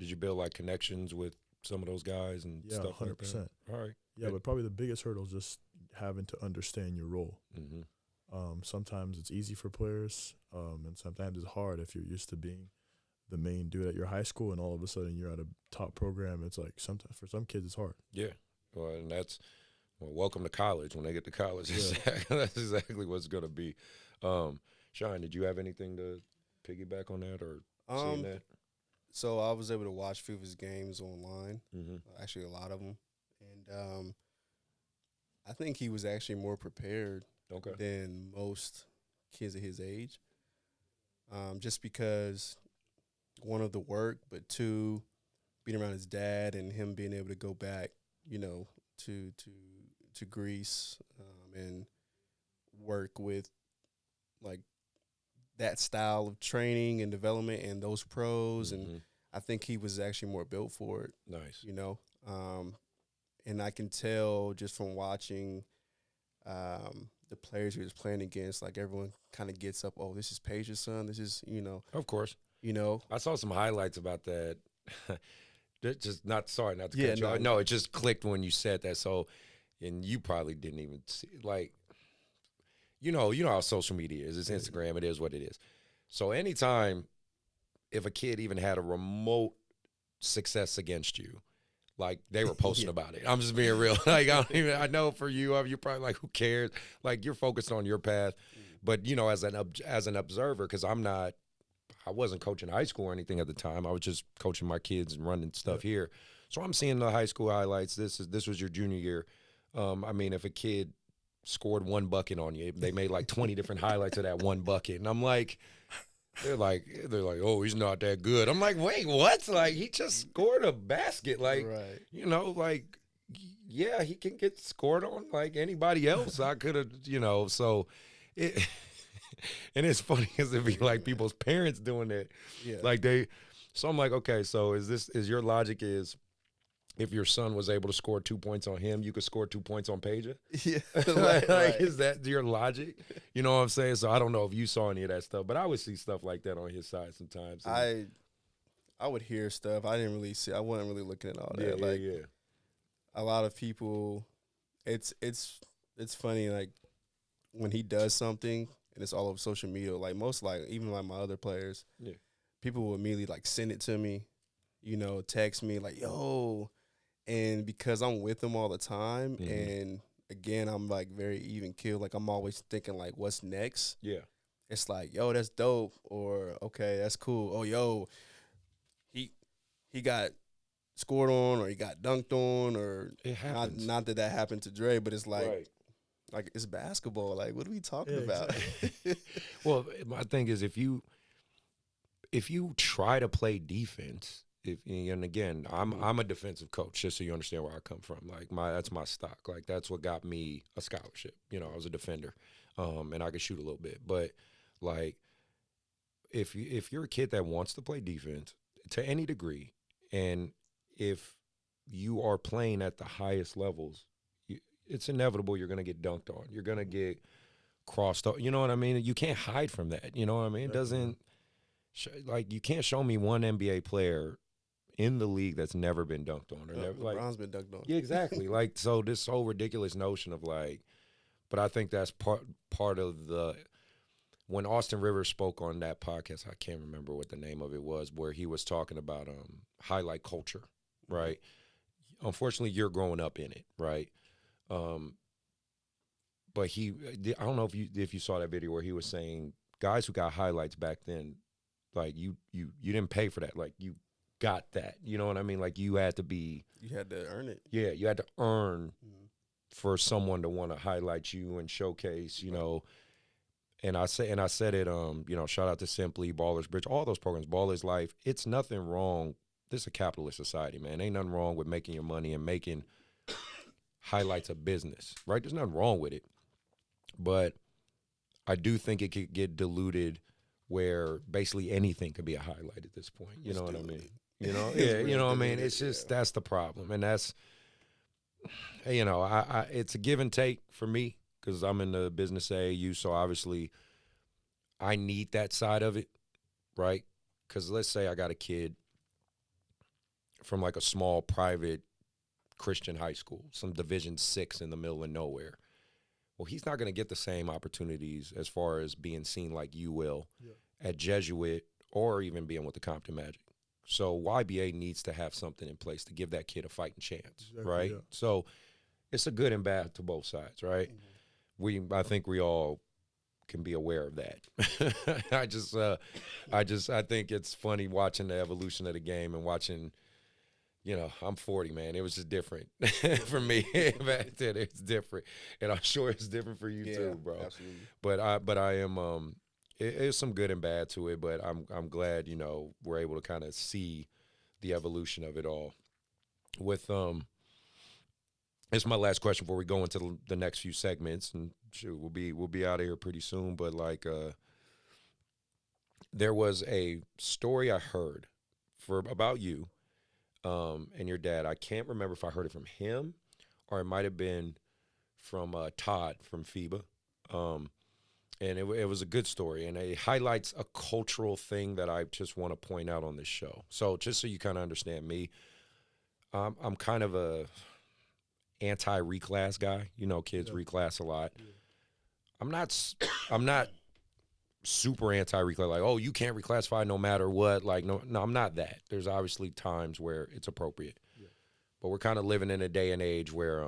Did you build, like, connections with some of those guys and stuff 100%. like that? All right. Yeah, but probably the biggest hurdle is just having to understand your role. Mm-hmm. Sometimes it's easy for players, and sometimes it's hard if you're used to being the main dude at your high school, and all of a sudden you're at a top program. It's like sometimes for some kids it's hard. Yeah, well, and that's welcome to college. When they get to college, that's exactly what's going to be. Sean, did you have anything to piggyback on that or seeing that? So I was able to watch a few of his games online, mm-hmm. Actually a lot of them, and I think he was actually more prepared than most kids at his age, just because, one, of the work, but two, being around his dad and him being able to go back, you know, to Greece and work with, like, that style of training and development and those pros, mm-hmm. and I think he was actually more built for it. Nice. You know, and I can tell just from watching the players he was playing against, like, everyone kind of gets up, oh, this is Peja's son, this is, you know. Of course. You know. I saw some highlights about that. Just not to cut you off. No, it just clicked when you said that. So, and you probably didn't even see, like, you know how social media is. It's Instagram. It is what it is. So anytime if a kid even had a remote success against you, like, they were posting about it. I'm just being real. Like, I know for you, you're probably like, who cares? Like, you're focused on your path. But, you know, as an observer, because I wasn't coaching high school or anything at the time. I was just coaching my kids and running stuff here. So I'm seeing the high school highlights. This was your junior year. I mean, if a kid scored 1 bucket on you, they made like 20 different highlights of that 1 bucket. And I'm like, they're like, oh, he's not that good. I'm like, wait, what? Like, he just scored a basket. Like, you know, like, yeah, he can get scored on like anybody else. I could have, you know, so it. And it's funny because it'd be like people's parents doing it. Yeah. Like, so I'm like, okay, so is your logic is if your son was able to score 2 points on him, you could score 2 points on Peja? Yeah. Like, is that your logic? You know what I'm saying? So I don't know if you saw any of that stuff, but I would see stuff like that on his side sometimes. I would hear stuff. I didn't really see. I wasn't really looking at all that. Yeah. A lot of people, it's funny, like, when he does something and it's all over social media, like, most, like, even like my other players, people will immediately, like, send it to me, you know, text me, like, yo. And because I'm with them all the time, and, again, I'm, like, very even keeled. Like, I'm always thinking, like, what's next? Yeah. It's like, yo, that's dope, or, okay, that's cool. Oh, yo, he got scored on, or he got dunked on, or it happens. Not that happened to Dre, but it's like, like, it's basketball. Like, what are we talking about? Exactly. Well, my thing is, if you if you try to play defense, and again, I'm a defensive coach, just so you understand where I come from. Like that's my stock. Like that's what got me a scholarship. You know, I was a defender, and I could shoot a little bit. But like, if you're a kid that wants to play defense to any degree, and if you are playing at the highest levels, it's inevitable you're going to get dunked on. You're going to get crossed up. You know what I mean? You can't hide from that. You know what I mean? It doesn't like you can't show me one NBA player in the league that's never been dunked on or never LeBron's been dunked on. Yeah, exactly. Like so this whole ridiculous notion of like, but I think that's part of the when Austin Rivers spoke on that podcast, I can't remember what the name of it was, where he was talking about highlight culture, right? Unfortunately, you're growing up in it, right? But I don't know if you saw that video where he was saying guys who got highlights back then, like you didn't pay for that, like you got that, you know what I mean? Like you had to earn it. Yeah, you had to earn for someone to want to highlight you and showcase, you know. And I said it, you know, shout out to Simply, Ballers Bridge, all those programs, Ballers Life. It's nothing wrong. This is a capitalist society, man. Ain't nothing wrong with making your money and making highlights a business, right? There's nothing wrong with it. But I do think it could get diluted where basically anything could be a highlight at this point. You know what I mean? You know, yeah, you know what I mean? It's just, that's the problem. And that's, you know, I it's a give and take for me because I'm in the business AAU. So obviously I need that side of it, right? Because let's say I got a kid from like a small private Christian high school, some Division 6 in the middle of nowhere. Well, he's not going to get the same opportunities as far as being seen like you will at Jesuit or even being with the Compton Magic. So YBA needs to have something in place to give that kid a fighting chance, right? Yeah. So it's a good and bad to both sides, right? Mm-hmm. I think we all can be aware of that. I think it's funny watching the evolution of the game and watching. You know, I'm 40, man. It was just different for me back then. It's different, and I'm sure it's different for you too, bro. Absolutely. But I am. It's some good and bad to it, but I'm glad, you know, we're able to kind of see the evolution of it all. With it's my last question before we go into the next few segments, and shoot, we'll be out of here pretty soon. But like, there was a story I heard about you. And your dad, I can't remember if I heard it from him or it might have been from Todd from FIBA. And it was a good story, and it highlights a cultural thing that I just want to point out on this show. So just so you kind of understand me, I'm kind of a anti-reclass guy. You know, kids reclass a lot. Yeah. I'm not super anti-reclass, like, oh, you can't reclassify no matter what. Like, no, I'm not that. There's obviously times where it's appropriate. Yeah. But we're kind of living in a day and age where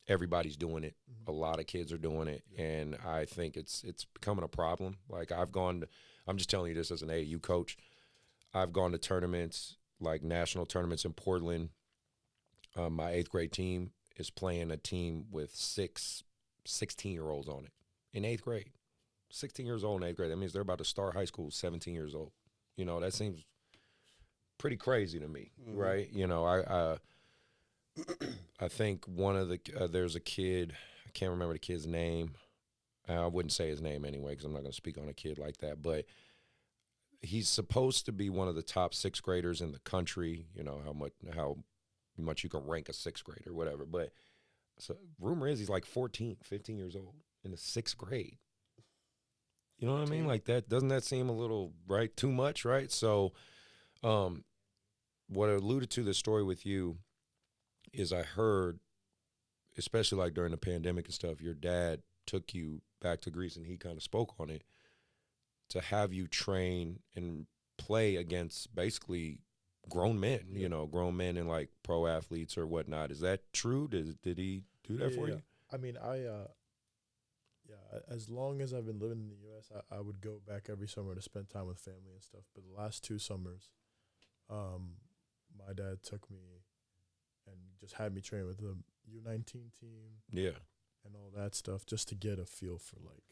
everybody's doing it. Mm-hmm. A lot of kids are doing it. Yeah. And I think it's becoming a problem. Like, I'm just telling you this as an AAU coach. I've gone to tournaments, like national tournaments in Portland. My 8th grade team is playing a team with 16-year-olds on it in 8th grade. 16 years old in 8th grade. That means they're about to start high school 17 years old. You know, that seems pretty crazy to me, right? You know, I think one of there's a kid, I can't remember the kid's name. I wouldn't say his name anyway because I'm not going to speak on a kid like that. But he's supposed to be one of the top 6th graders in the country. You know, how much you can rank a 6th grader, whatever. But so rumor is he's like 14, 15 years old in the 6th grade. You know what I mean? Like that, doesn't that seem a little, right, too much, right? So what I alluded to the story with you is I heard, especially like during the pandemic and stuff, your dad took you back to Greece and he kind of spoke on it to have you train and play against basically grown men, you know, grown men and like pro athletes or whatnot. Is that true? Did he do that for you? I mean, as long as I've been living in the U.S., I would go back every summer to spend time with family and stuff. But the last 2 summers, my dad took me and just had me train with the U19 team. Yeah. And all that stuff just to get a feel for, like,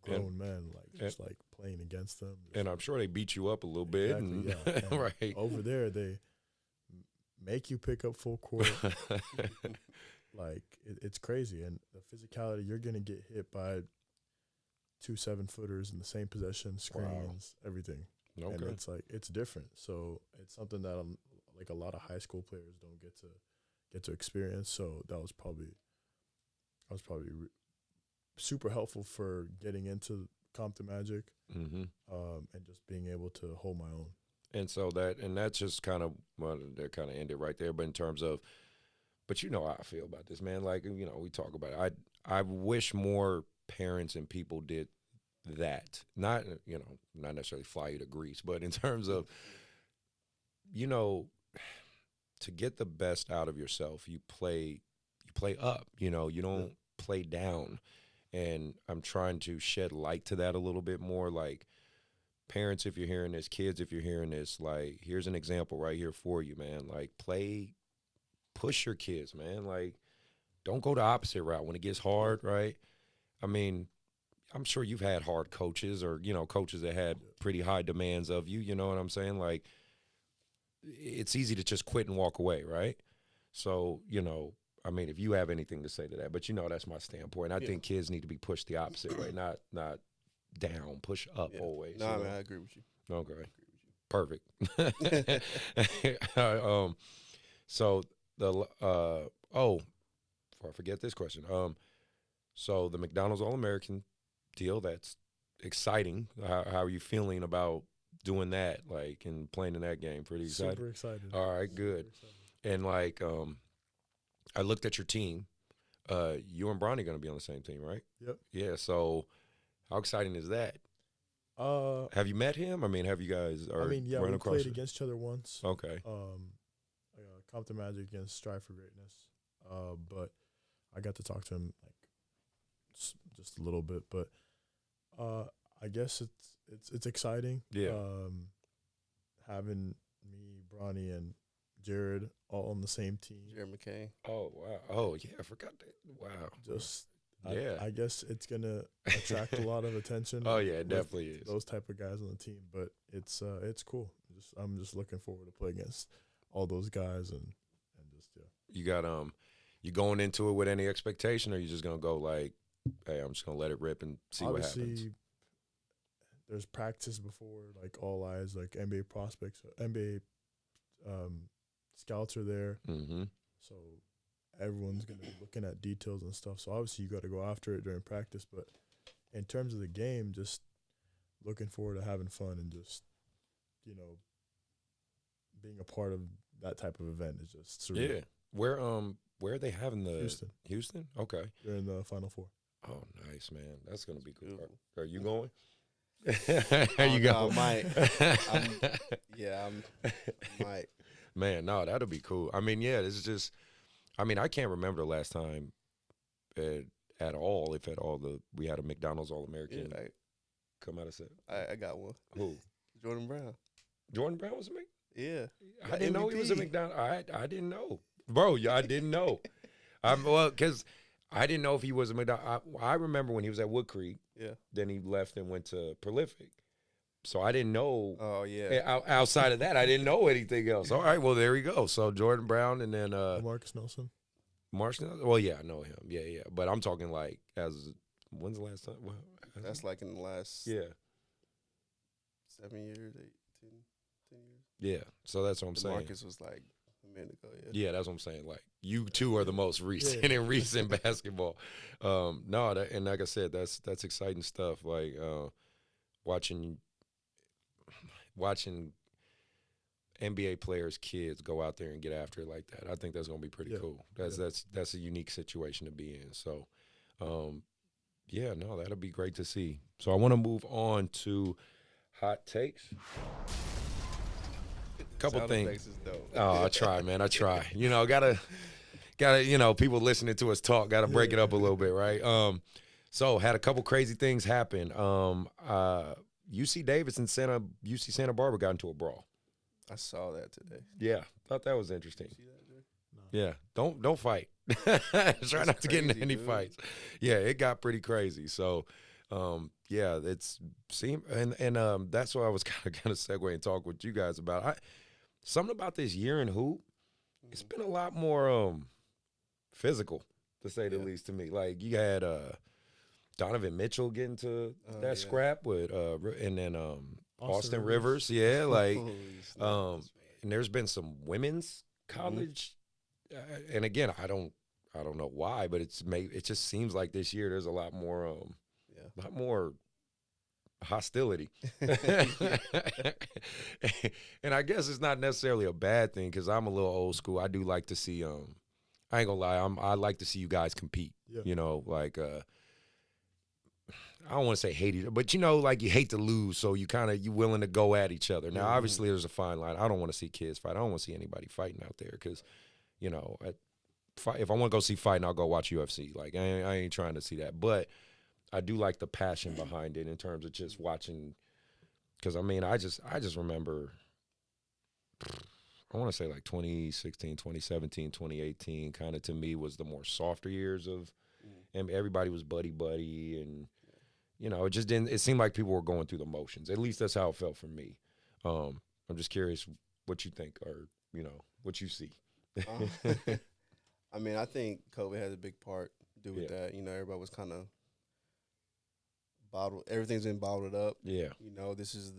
grown men, like just like playing against them. And I'm sure they beat you up a little bit. Exactly, And, and right. over there, they make you pick up full court. Like it's crazy, and the physicality. You're gonna get hit by 2 7-footers in the same possession, screens, everything. Okay. And it's like it's different. So it's something that like a lot of high school players don't get to experience. So that was probably super helpful for getting into Compton Magic, and just being able to hold my own. And so that's just kind of, well, that kind of ended right there. But in terms of, but you know how I feel about this, man. Like, you know, we talk about it. I wish more parents and people did that. Not, you know, not necessarily fly you to Greece, but in terms of, you know, to get the best out of yourself, you play up, you know, you don't play down. And I'm trying to shed light to that a little bit more. Like, parents, if you're hearing this, kids, if you're hearing this, like, here's an example right here for you, man. Like, push your kids, man. Like, don't go the opposite route when it gets hard, right? I mean, I'm sure you've had hard coaches, or, you know, coaches that had pretty high demands of you, you know what I'm saying? Like, it's easy to just quit and walk away, right? So, you know, I mean, if you have anything to say to that, but, you know, that's my standpoint. I think kids need to be pushed the opposite way, not down, push up always. No, man, I agree with you. Okay. Perfect. So before I forget this question. So the McDonald's All-American deal, that's exciting. How are you feeling about doing that, like, and playing in that game? Pretty excited? Super excited. All right, good. And, like, I looked at your team. You and Bronny going to be on the same team, right? Yep. Yeah, so how exciting is that? Have you met him? I mean, have you guys we played against each other once. Okay. Compton Magic against Strive for Greatness. But I got to talk to him like just a little bit. But I guess it's exciting. Yeah. Having me, Bronny, and Jared all on the same team. Jared McCain. Oh, wow. Oh, yeah, I forgot that. Wow. Just yeah. I guess it's gonna attract a lot of attention. Oh yeah, it definitely is. Those type of guys on the team, but it's cool. I'm just looking forward to play against all those guys and just You got you going into it with any expectation, or you just gonna go like, hey, I'm just gonna let it rip and see what happens? There's practice before, like all eyes, like NBA prospects, NBA scouts are there. Mm-hmm. So everyone's going to be looking at details and stuff. So obviously you got to go after it during practice. But in terms of the game, just looking forward to having fun and just, you know, being a part of that type of event is just surreal. Yeah. Where are they having the Houston? Okay. They're in the Final Four. Oh, nice, man. That's gonna be cool. Beautiful. Are you going? There you go. I might. Man, no, that'll be cool. I mean, yeah, this is just. I mean, I can't remember the last time at all, if at all, we had a McDonald's All-American come out of set. I got one. Who? Jordan Brown. Jordan Brown was a Mc? Yeah. I didn't know he was a McDonald's. I didn't know. Bro, I didn't know. Because I didn't know if he was a McDonald's. I remember when he was at Wood Creek. Yeah. Then he left and went to Prolific. So I didn't know. Oh, yeah. Outside of that, I didn't know anything else. All right, well, there we go. So Jordan Brown and then Marcus Nelson. Well, yeah, I know him. Yeah. But I'm talking like when's the last time? Well, that's like in the last 7 years, 10 years. Yeah, so that's what I'm saying. Marcus was like a minute ago, Yeah, that's what I'm saying. Like, you two are the most recent in recent basketball. No, and like I said, that's exciting stuff. Like watching NBA players' kids go out there and get after it like that. I think that's gonna be pretty cool. That's a unique situation to be in. So, that'll be great to see. So I want to move on to hot takes. Couple things. Oh, I try, man. I try. You know, gotta. You know, people listening to us talk. Gotta break it up a little bit, right? So had a couple crazy things happen. UC Davis and UC Santa Barbara got into a brawl. I saw that today. Yeah, thought that was interesting. You see that, Jay? No. Yeah, don't fight. Try not to get into any fights. Yeah, it got pretty crazy. So Yeah, it's and that's why I was kind of gonna segue and talk with you guys about. Something about this year in hoop. It's been a lot more physical, to say the least, to me. Like you had Donovan Mitchell getting to that scrap with and then Austin Rivers. Yeah, like and there's been some women's college, and again, I don't know why, but it just seems like this year there's a lot more hostility. And I guess it's not necessarily a bad thing because I'm a little old school. I do like to see I ain't gonna lie, I like to see you guys compete. Yeah. You know, like I don't want to say hate each other, but you know, like you hate to lose, so you willing to go at each other. Now, obviously, there's a fine line. I don't want to see kids fight. I don't want to see anybody fighting out there because, you know, if I want to go see fighting, I'll go watch UFC. Like I ain't trying to see that, but I do like the passion behind it in terms of just watching. Because I mean, I just remember. I want to say like 2016, 2017, 2018 kind of to me was the more softer years of, and everybody was buddy and. You know, it seemed like people were going through the motions. At least that's how it felt for me. I'm just curious what you think or, you know, what you see. I mean, I think COVID has a big part to do with that. You know, everybody was kind of everything's been bottled up. Yeah. You know, this is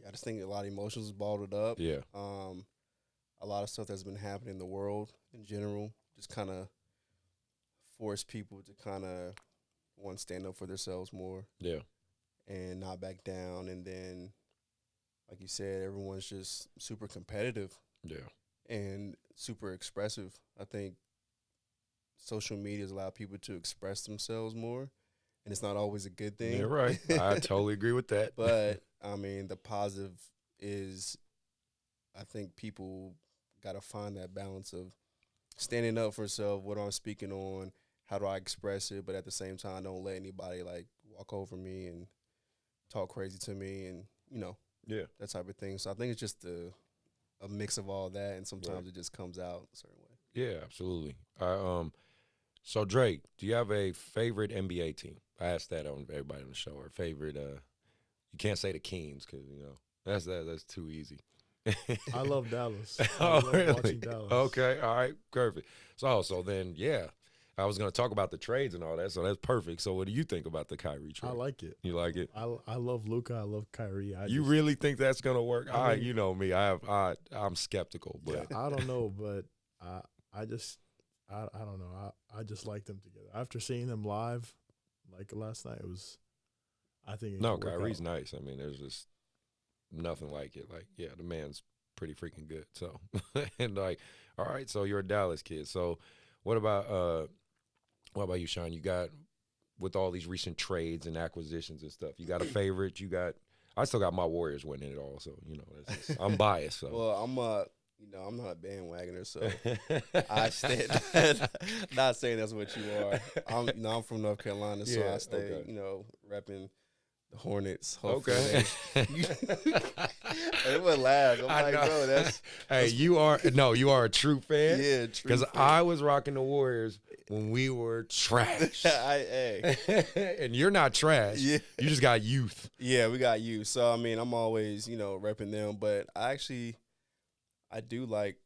I just think a lot of emotions is bottled up. Yeah. A lot of stuff that's been happening in the world in general just kind of forced people to kind of want to stand up for themselves more. Yeah. And not back down. And then, like you said, everyone's just super competitive. Yeah. And super expressive. I think social media has allowed people to express themselves more. And it's not always a good thing. You're right. I totally agree with that. But, I mean, the positive is I think people got to find that balance of standing up for self, what I'm speaking on, how do I express it, but at the same time, don't let anybody, like, walk over me and talk crazy to me and, you know, that type of thing. So I think it's just a mix of all that, and sometimes it just comes out a certain way. Yeah, absolutely. So, Drake, do you have a favorite NBA team? I asked that on everybody on the show. Or favorite, you can't say the Kings because, you know, that's too easy. I love Dallas. I love watching Dallas. Okay, all right, perfect. So then, yeah. I was going to talk about the trades and all that, so that's perfect. So what do you think about the Kyrie trade? I like it. You like it? I love Luka. I love Kyrie. You really think that's going to work? I mean, you know me. I'm skeptical. But yeah, I don't know, but I don't know. I just like them together. After seeing them live, like last night, I think Kyrie's nice. I mean, there's just nothing like it. Like, yeah, the man's pretty freaking good. So, and like, all right, so you're a Dallas kid. So what about you, Sean? You got, with all these recent trades and acquisitions and stuff, you got a favorite? I still got my Warriors winning it all, so, you know, I'm biased. So. Well, I'm not a bandwagoner, so I stay. Not saying that's what you are. I'm from North Carolina, so I stay, repping the Hornets. Okay. It would laugh. I'm like, bro, that's you are a true fan. Yeah, true. Because I was rocking the Warriors when we were trash. And you're not trash. Yeah. You just got youth. Yeah, we got youth. So I mean, I'm always repping them, but I do like.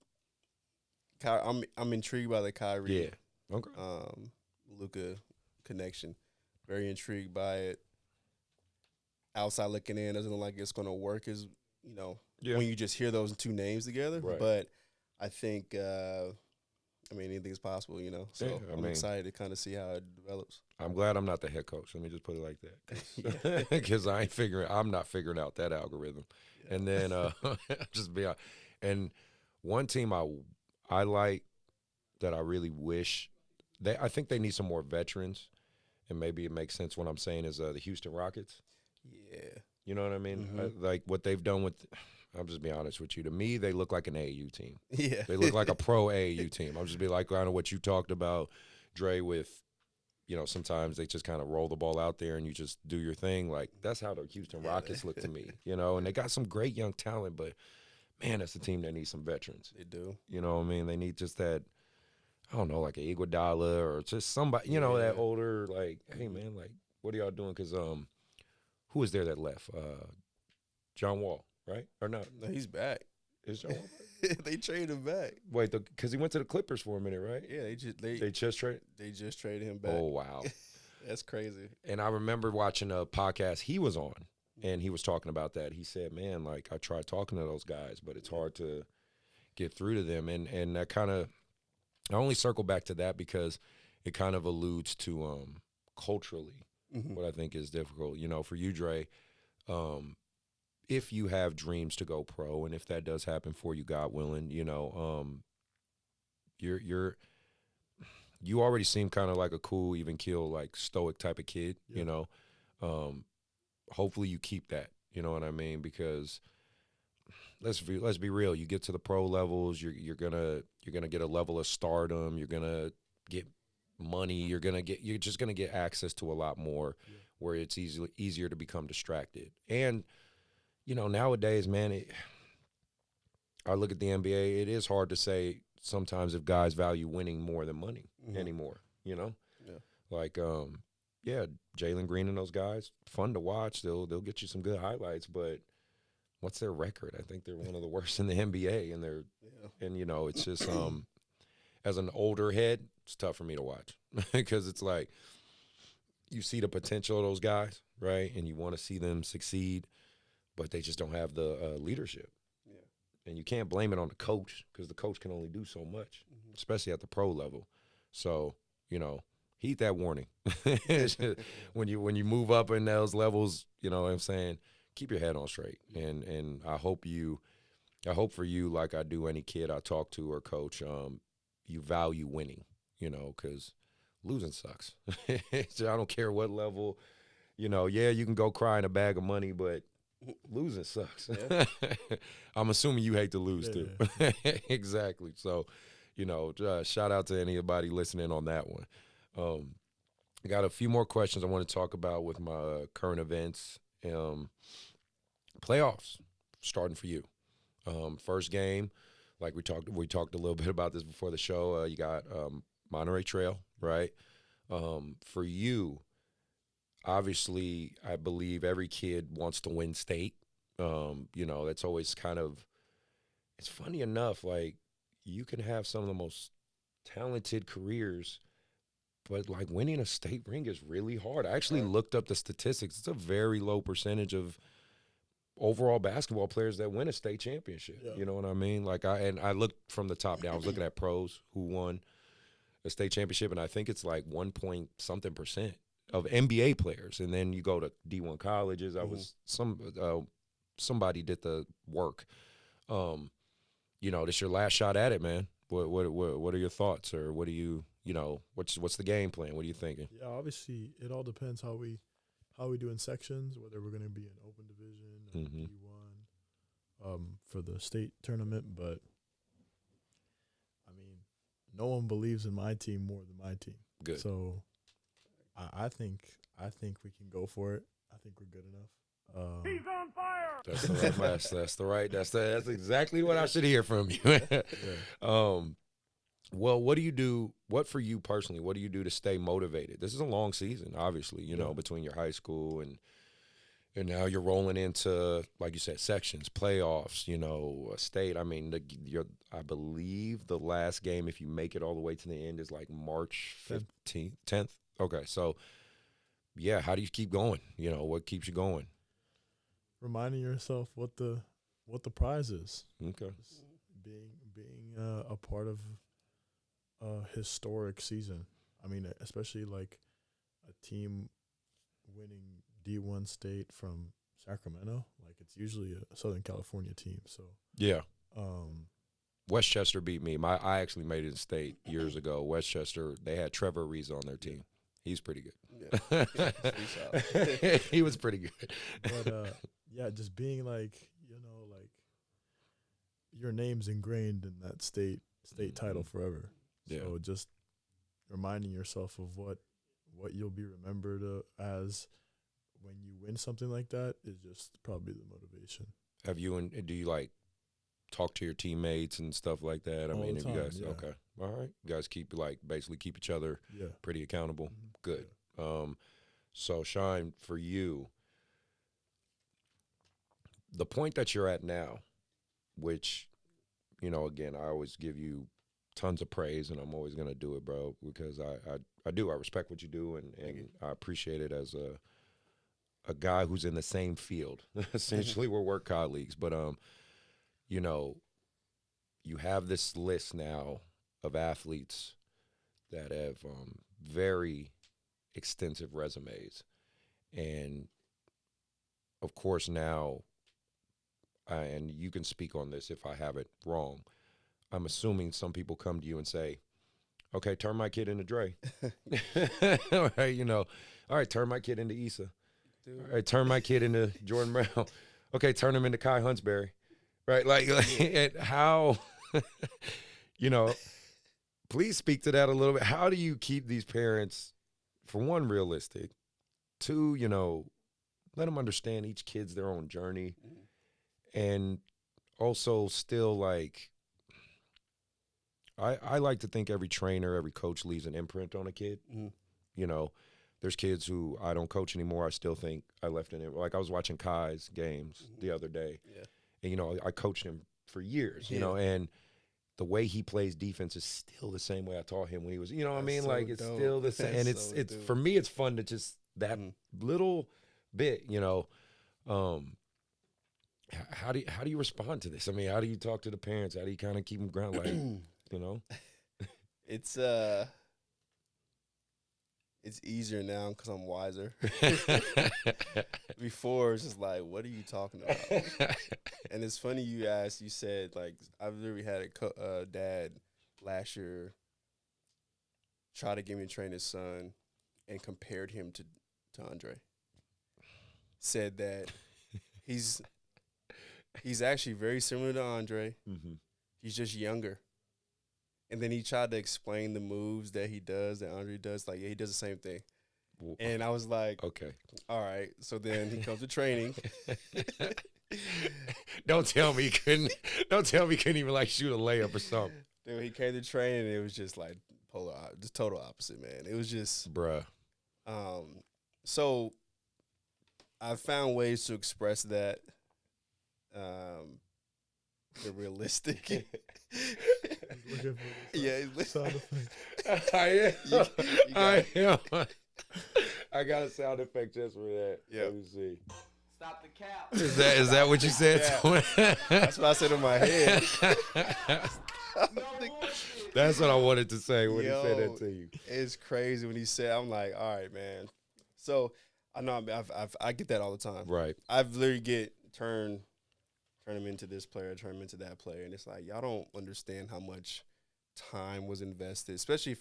I'm intrigued by the Kyrie. Yeah. Okay. Luka connection. Very intrigued by it. Outside looking in, doesn't look like it's going to work as, when you just hear those two names together. Right. But I think, anything's possible, So yeah, I'm excited to kind of see how it develops. I'm glad I'm not the head coach. Let me just put it like that. Because I'm not figuring out that algorithm. Yeah. And then just be honest. And one team I like that I really wish, I think they need some more veterans. And maybe it makes sense what I'm saying is the Houston Rockets. Yeah. You know what I mean? Mm-hmm. Like what they've done with – I'm just being honest with you. To me, they look like an AAU team. Yeah. They look like a pro AAU team. I'll just be like kind of what you talked about, Dre, with, sometimes they just kind of roll the ball out there and you just do your thing. Like that's how the Houston Rockets look to me, And they got some great young talent, but, man, that's a team that needs some veterans. They do. You know what I mean? They need just that I don't know, like an Iguodala or just somebody, you know, that older, like, hey man, like, what are y'all doing? Because who was there that left? John Wall, right? Or not? No, he's back. Is John Wall back? They traded him back. Wait, because he went to the Clippers for a minute, right? Yeah, They just traded. They just traded him back. Oh wow, that's crazy. And I remember watching a podcast he was on, and he was talking about that. He said, "Man, like I tried talking to those guys, but it's hard to get through to them." And that kind of, I only circle back to that because it kind of alludes to culturally what I think is difficult. You know, for you, Dre, if you have dreams to go pro, and if that does happen for you, God willing, you know, you already seem kind of like a cool, even keel, like stoic type of kid, you know. Hopefully you keep that, you know what I mean? Because let's be real, you get to the pro levels, you're gonna get a level of stardom, you're gonna get money, you're just gonna get access to a lot more where it's easier to become distracted. And you know, nowadays, man, I look at the NBA, it is hard to say sometimes if guys value winning more than money anymore, you know? Yeah. Like, Jalen Green and those guys, fun to watch. They'll get you some good highlights, but what's their record? I think they're one of the worst in the NBA, and you know, it's just as an older head, it's tough for me to watch because it's like you see the potential of those guys, right? And you want to see them succeed, but they just don't have the leadership. Yeah. And you can't blame it on the coach because the coach can only do so much, especially at the pro level. So, you know, heed that warning. when you move up in those levels, you know what I'm saying, keep your head on straight. And I hope for you, like I do any kid I talk to or coach, you value winning, you know, because losing sucks. I don't care what level, you know, you can go cry in a bag of money, but losing sucks. Yeah. I'm assuming you hate to lose too. Exactly. So, you know, shout out to anybody listening on that one. I got a few more questions I want to talk about with my current events. Playoffs starting for you. First game, like we talked a little bit about this before the show. You got Monterey Trail, right? For you, obviously, I believe every kid wants to win state. You know, that's always kind of, it's funny enough, like you can have some of the most talented careers, but like winning a state ring is really hard. I actually looked up the statistics. It's a very low percentage of overall basketball players that win a state championship. Yeah. You know what I mean? Like I looked from the top down. I was looking at pros who won a state championship, and I think it's like 1.something% of NBA players. And then you go to D1 colleges. I was somebody did the work. You know, this your last shot at it, man. What are your thoughts, or what do you know, what's the game plan? What are you thinking? Yeah, obviously it all depends how we do in sections, whether we're going to be in open division or D1 for the state tournament. But I mean, no one believes in my team more than my team. Good. So I think we can go for it. I think we're good enough. He's on fire. That's the right mess. That's exactly what I should hear from you. Yeah. Well, what for you personally, what do you do to stay motivated? This is a long season, obviously, you know, between your high school and now you're rolling into, like you said, sections, playoffs, you know, state. I mean, I believe the last game, if you make it all the way to the end, is like March 10th. Okay, so, yeah, how do you keep going? You know, what keeps you going? Reminding yourself what the prize is. Okay. Just being a part of a historic season. I mean, especially like a team winning D1 state from Sacramento. Like it's usually a Southern California team. So yeah. Westchester beat me. I actually made it in state years ago. Westchester, they had Trevor Ariza on their team. He's pretty good. Yeah. He was pretty good. But yeah, just being like, you know, like your name's ingrained in that state title forever. Yeah. So just reminding yourself of what you'll be remembered as when you win something like that is just probably the motivation. Do you like talk to your teammates and stuff like that? I mean, have you guys? Yeah. Okay, All right. You guys basically keep each other pretty accountable. Good. So, Shine, for you, the point that you're at now, which, again, I always give you tons of praise, and I'm always going to do it, bro, because I do. I respect what you do, and I appreciate it as a guy who's in the same field. Essentially, we're work colleagues. But, you have this list now of athletes that have very extensive resumes. And, of course, now, and you can speak on this if I have it wrong, I'm assuming some people come to you and say, okay, turn my kid into Dre. All right, all right, turn my kid into Isa. Dude. All right, turn my kid into Jordan Brown. Okay, turn him into Kai Huntsberry. Right, like how, please speak to that a little bit. How do you keep these parents, for one, realistic, two, let them understand each kid's their own journey, and also still, like, I like to think every trainer, every coach leaves an imprint on a kid. There's kids who I don't coach anymore. I still think I left an imprint. Like, I was watching Kai's games the other day, and, I coached him for years, and the way he plays defense is still the same way I taught him when he was, what I mean? So like, it's dope. Still the same. And it's for me, it's fun to just that little bit, how do you respond to this? I mean, how do you talk to the parents? How do you kind of keep them grounded? Like, It's easier now because I'm wiser. Before, it's just like, what are you talking about? And it's funny you said, like, I've literally had a dad last year try to get me to train his son and compared him to Andre. Said that he's actually very similar to Andre. He's just younger. And then he tried to explain the moves that he does, that Andre does. Like, he does the same thing. And I was like, okay, all right. So then he comes to training. Don't tell me he couldn't even, like, shoot a layup or something. Dude, he came to training, and it was just, like, just total opposite, man. It was just. Bruh. So I found ways to express that. The realistic. Yeah, sound effect. I am. I got a sound effect just for that. Yeah. Let me see. Stop the cap. Is that what you said? Yeah. That's what I said in my head. That's what I wanted to say when he said that to you. It's crazy when he said, I'm like, all right, man. So I know I get that all the time. Right. I've literally turn him into this player, turn him into that player. And it's like, y'all don't understand how much time was invested, especially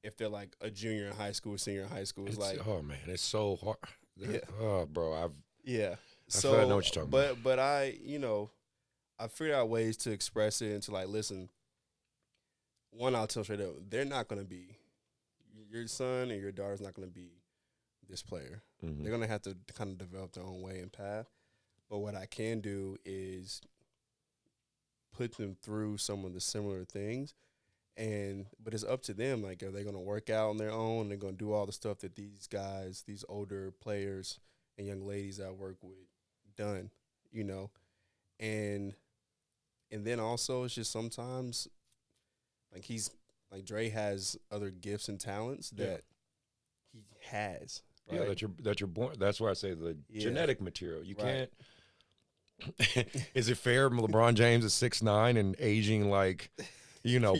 if they're like a junior in high school, senior in high school. It's like, oh man, it's so hard. Yeah. Oh, bro, I know what you're talking about. But I figured out ways to express it and to, like, listen, one, I'll tell straight up, they're not going to be, your son and your daughter's not going to be this player. They're going to have to kind of develop their own way and path. But what I can do is put them through some of the similar things, but it's up to them. Like, are they going to work out on their own? They're going to do all the stuff that these guys, these older players and young ladies I work with, done, and then also it's just sometimes like Dre has other gifts and talents that he has. Right? Yeah, that you're born. That's why I say the genetic material. You can't. Is it fair? LeBron James is 6'9" and aging like,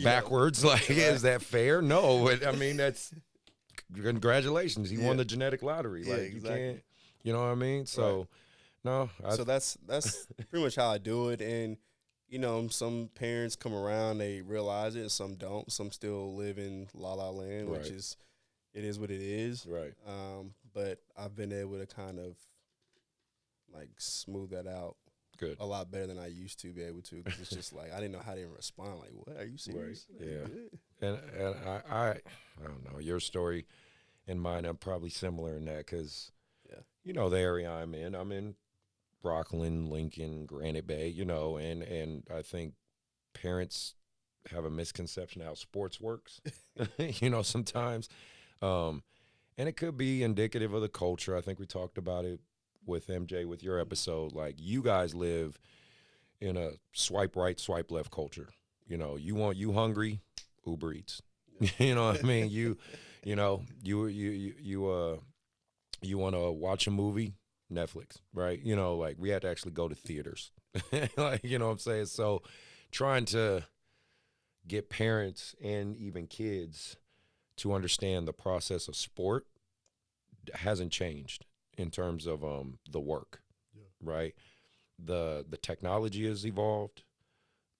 backwards. Like, is that fair? No, but I mean, that's congratulations. He won the genetic lottery. Like, exactly. You can't. You know what I mean? So, no. So that's pretty much how I do it. And some parents come around, they realize it, and some don't. Some still live in La La Land, which is. It is what it is. Right. But I've been able to kind of, like, smooth that out good a lot better than I used to be able to. Because it's just like, I didn't know how to even respond. Like, what? Are you serious? Right. Yeah. And I don't know. Your story and mine are probably similar in that because, the area I'm in Rockland, Lincoln, Granite Bay, and I think parents have a misconception of how sports works, sometimes. And it could be indicative of the culture. I think we talked about it with MJ with your episode. Like, you guys live in a swipe right, swipe left culture. You hungry, Uber Eats. You know what I mean? You want to watch a movie, Netflix, right? Like, we had to actually go to theaters. Like, you know what I'm saying? So trying to get parents and even kids to understand the process of sport hasn't changed in terms of the work, right? The technology has evolved.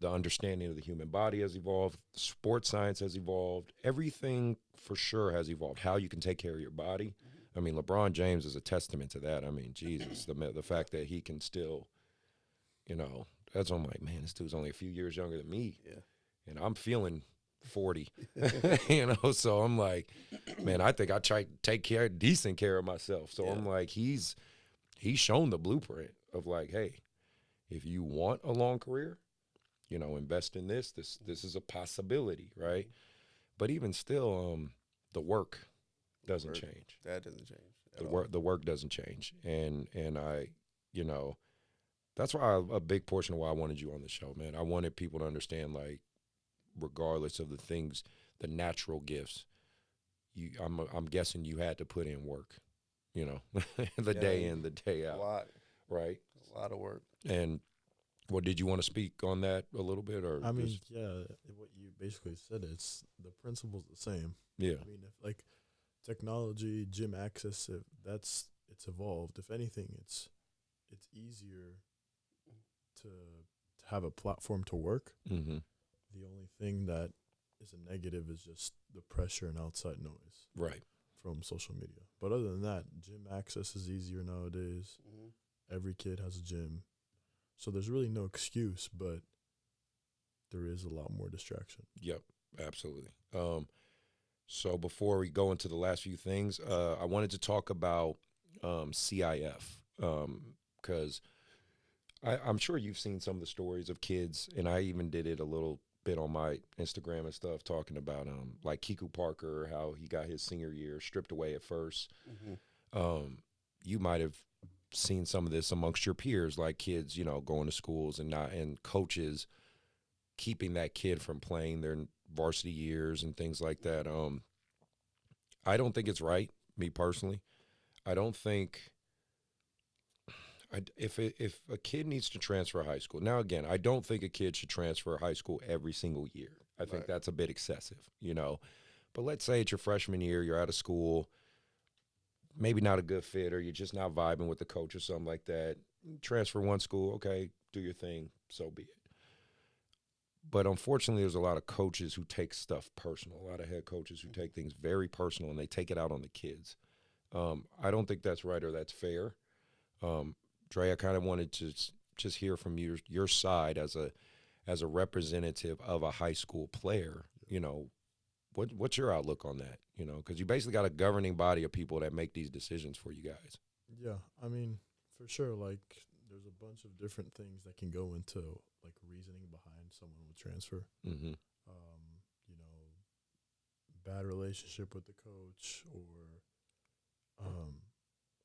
The understanding of the human body has evolved. Sports science has evolved. Everything for sure has evolved. How you can take care of your body. I mean, LeBron James is a testament to that. I mean, Jesus, the fact that he can still, that's why I'm like, man, this dude's only a few years younger than me. Yeah. And I'm feeling 40, so I'm like, man, I think I try to take decent care of myself. So I'm like, he's shown the blueprint of like, hey, if you want a long career, invest in this. This is a possibility, right? But even still, the work doesn't change. That doesn't change. The work doesn't change, and I, that's why a big portion of why I wanted you on the show, man. I wanted people to understand, like, regardless of the things, the natural gifts, I'm guessing you had to put in work, day in, the day out. A lot. Right? A lot of work. And did you want to speak on that a little bit? Or I mean, what you basically said, it's the principle's the same. Yeah. I mean, if like technology, gym access, it's evolved. If anything, it's easier to have a platform to work. Mm-hmm. The only thing that is a negative is just the pressure and outside noise. Right. From social media. But other than that, gym access is easier nowadays. Mm-hmm. Every kid has a gym. So there's really no excuse, but there is a lot more distraction. Yep, absolutely. So before we go into the last few things, I wanted to talk about CIF, because I'm sure you've seen some of the stories of kids, and I even did it a little bit on my Instagram and stuff, talking about like Kiku Parker, how he got his senior year stripped away at first. Mm-hmm. You might have seen some of this amongst your peers, like kids, going to schools and coaches keeping that kid from playing their varsity years and things like that. I don't think it's right, me personally. I don't think if a kid needs to transfer high school, now again, I don't think a kid should transfer high school every single year. I think that's a bit excessive, But let's say it's your freshman year, you're out of school, maybe not a good fit, or you're just not vibing with the coach or something like that. Transfer one school, okay, do your thing, so be it. But unfortunately, there's a lot of coaches who take stuff personal, a lot of head coaches who take things very personal, and they take it out on the kids. I don't think that's right or that's fair. Dre, I kind of wanted to just hear from your side as a representative of a high school player. What's your outlook on that? Because you basically got a governing body of people that make these decisions for you guys. Yeah, I mean, for sure. Like, there's a bunch of different things that can go into like reasoning behind someone with transfer. Mm-hmm. Bad relationship with the coach, or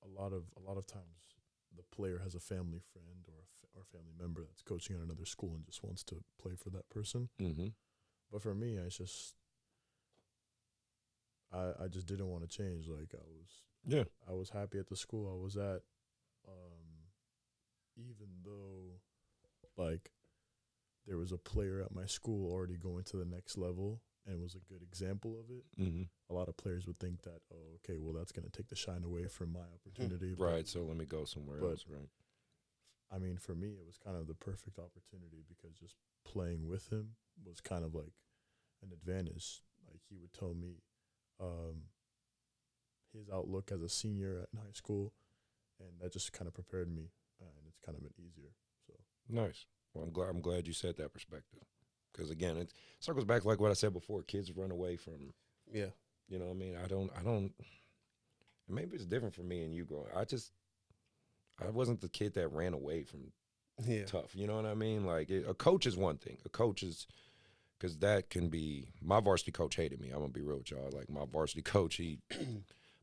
a lot of times the player has a family friend or family member that's coaching at another school and just wants to play for that person. Mm-hmm. But for me, I just didn't want to change. Like, I was happy at the school I was at, even though like there was a player at my school already going to the next level and was a good example of it. Mm-hmm. A lot of players would think that, oh, okay, well, that's going to take the shine away from my opportunity. Right, so let me go somewhere else, right? I mean, for me, it was kind of the perfect opportunity because just playing with him was kind of like an advantage. Like, he would tell me his outlook as a senior in high school, and that just kind of prepared me, and it's kind of been easier. So nice. Well, I'm glad you said that perspective, because again, it circles back like what I said before. Kids run away from. Yeah. You know what I mean? I don't. Maybe it's different for me and you growing. I wasn't the kid that ran away from tough. You know what I mean? Like, a coach is one thing. A coach is because that can be, my varsity coach hated me. I'm going to be real with y'all. Like, my varsity coach,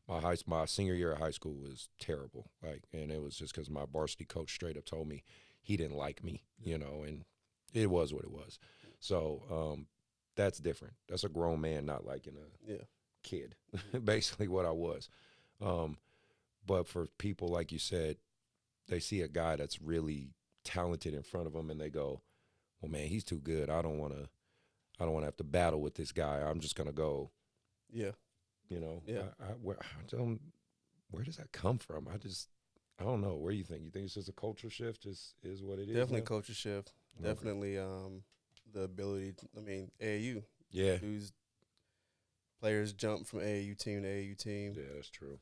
my senior year of high school was terrible. Like, and it was just because my varsity coach straight up told me he didn't like me, you know, and it was what it was. So that's different. That's a grown man not liking a kid, basically what I was. But for people, like you said, they see a guy that's really talented in front of them and they go, well, man, he's too good. I don't want to have to battle with this guy. I'm just going to go. Yeah. You know, where does that come from? I don't know. Where do you think? You think it's just a culture shift? Just is what it is? Definitely culture shift. Okay. Definitely the ability, AAU. Yeah. Who's players jump from AAU team to AAU team. Yeah, that's true.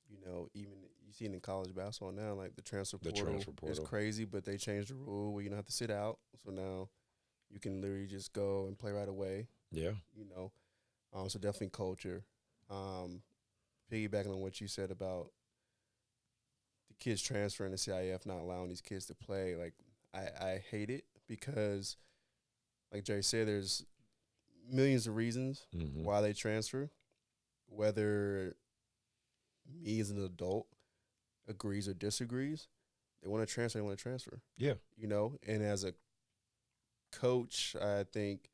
You know, even you see it in college basketball now, like the transfer portal is crazy, but they changed the rule where you don't have to sit out. So now you can literally just go and play right away. Yeah. You know, so definitely culture. Piggybacking on what you said about the kids transferring to CIF, not allowing these kids to play, like I hate it because, like Jerry said, there's millions of reasons why they transfer, whether me as an adult agrees or disagrees. They want to transfer. Yeah. You know, and as a coach, I think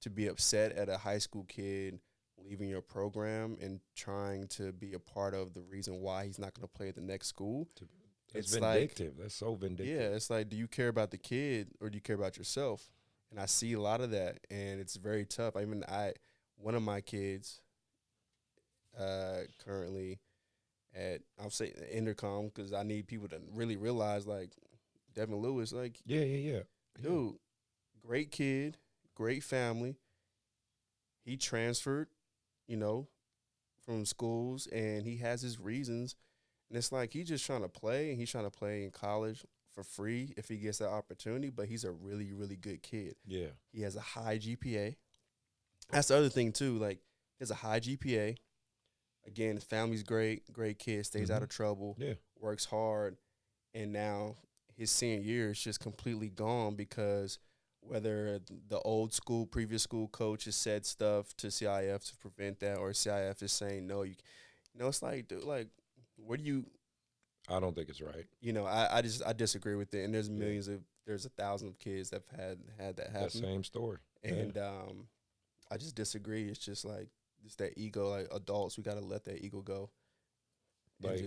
to be upset at a high school kid leaving your program and trying to be a part of the reason why he's not going to play at the next school. It's vindictive. That's so vindictive. Yeah, it's like, do you care about the kid or do you care about yourself? And I see a lot of that, and it's very tough. One of my kids currently I'll say intercom because I need people to really realize, like, Devin Lewis, like, yeah. Dude, great kid, great family. He transferred, you know, from schools, and he has his reasons. And it's like he's just trying to play, and he's trying to play in college for free if he gets that opportunity, but he's a really, really good kid. Yeah. He has a high GPA. That's the other thing, too. Like, he has a high GPA. Again, his family's great kid, stays out of trouble, works hard, and now his senior year is just completely gone because whether the old school, previous school coach has said stuff to CIF to prevent that, or CIF is saying no. You know, it's like, dude, like, where do you? I don't think it's right. You know, I disagree with it, and there's there's 1,000 of kids that have had that happen. That same story, and I just disagree. It's just like. It's that ego, like adults, we got to let that ego go. Like,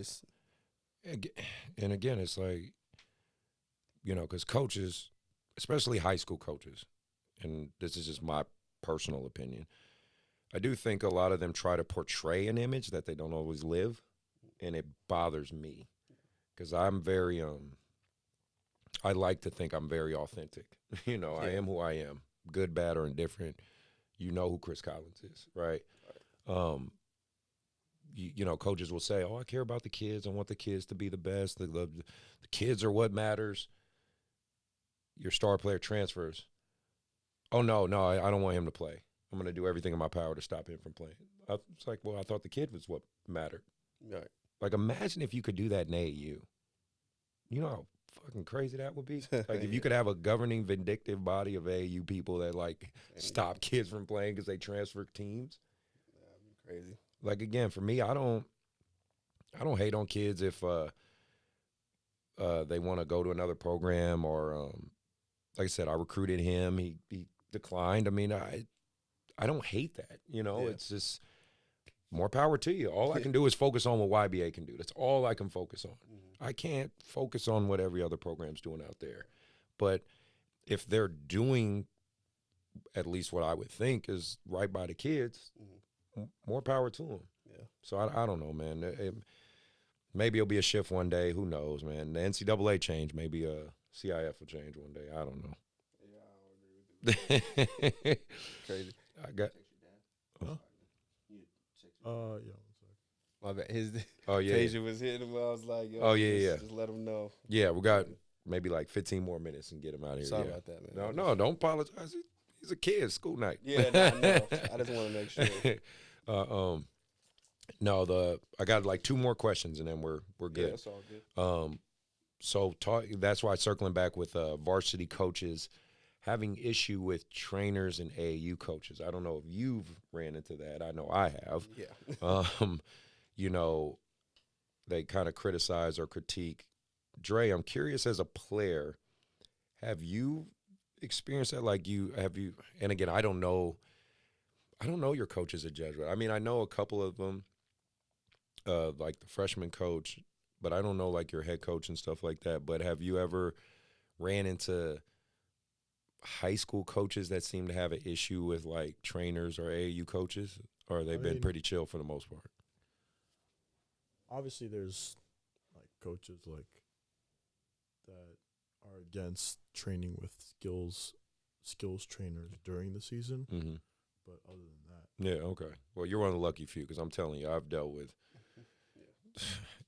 and again, it's like, you know, because coaches, especially high school coaches, and this is just my personal opinion, I do think a lot of them try to portray an image that they don't always live, and it bothers me because I'm very, I like to think I'm very authentic. You know, I am who I am, good, bad, or indifferent. You know who Chris Collins is, right? You know, coaches will say, oh, I care about the kids. I want the kids to be the best. The kids are what matters. Your star player transfers. Oh, no, I don't want him to play. I'm going to do everything in my power to stop him from playing. It's like, well, I thought the kid was what mattered. Right. Like, imagine if you could do that in AAU. You know how fucking crazy that would be? Like, if you could have a governing, vindictive body of AAU people that, like, stop kids from playing because they transfer teams. That'd be crazy. Like, again, for me, I don't hate on kids if they want to go to another program or, like I said, I recruited him. He declined. I mean, I don't hate that. You know, it's just more power to you. All I can do is focus on what YBA can do. That's all I can focus on. I can't focus on what every other program's doing out there. But if they're doing at least what I would think is right by the kids, more power to them. Yeah. So I don't know, man. Maybe it'll be a shift one day. Who knows, man? The NCAA change. Maybe CIF will change one day. I don't know. Yeah, I don't agree with it. Crazy. I got. Huh? Yeah. My bad. His yeah. pager was hitting him. I was like, yo, just let him know. Yeah, we got maybe like 15 more minutes and get him out of here. Sorry about that, man. No, don't apologize. He's a kid. School night. Yeah, no, I know. I just want to make sure. I got like 2 more questions and then we're good. Yeah, that's all good. So that's why circling back with varsity coaches having issue with trainers and AAU coaches. I don't know if you've ran into that. I know I have. Yeah. You know, they kind of criticize or critique. Dre, I'm curious as a player, have you experienced that? Like and again, I don't know your coaches at Jesuit. I mean, I know a couple of them, like the freshman coach, but I don't know like your head coach and stuff like that. But have you ever ran into high school coaches that seem to have an issue with like trainers or AAU coaches, or they've been pretty chill for the most part? Obviously, there's like coaches like that are against training with skills trainers during the season. Mm-hmm. But other than that, yeah, okay. Well, you're one of the lucky few because I'm telling you, I've dealt with,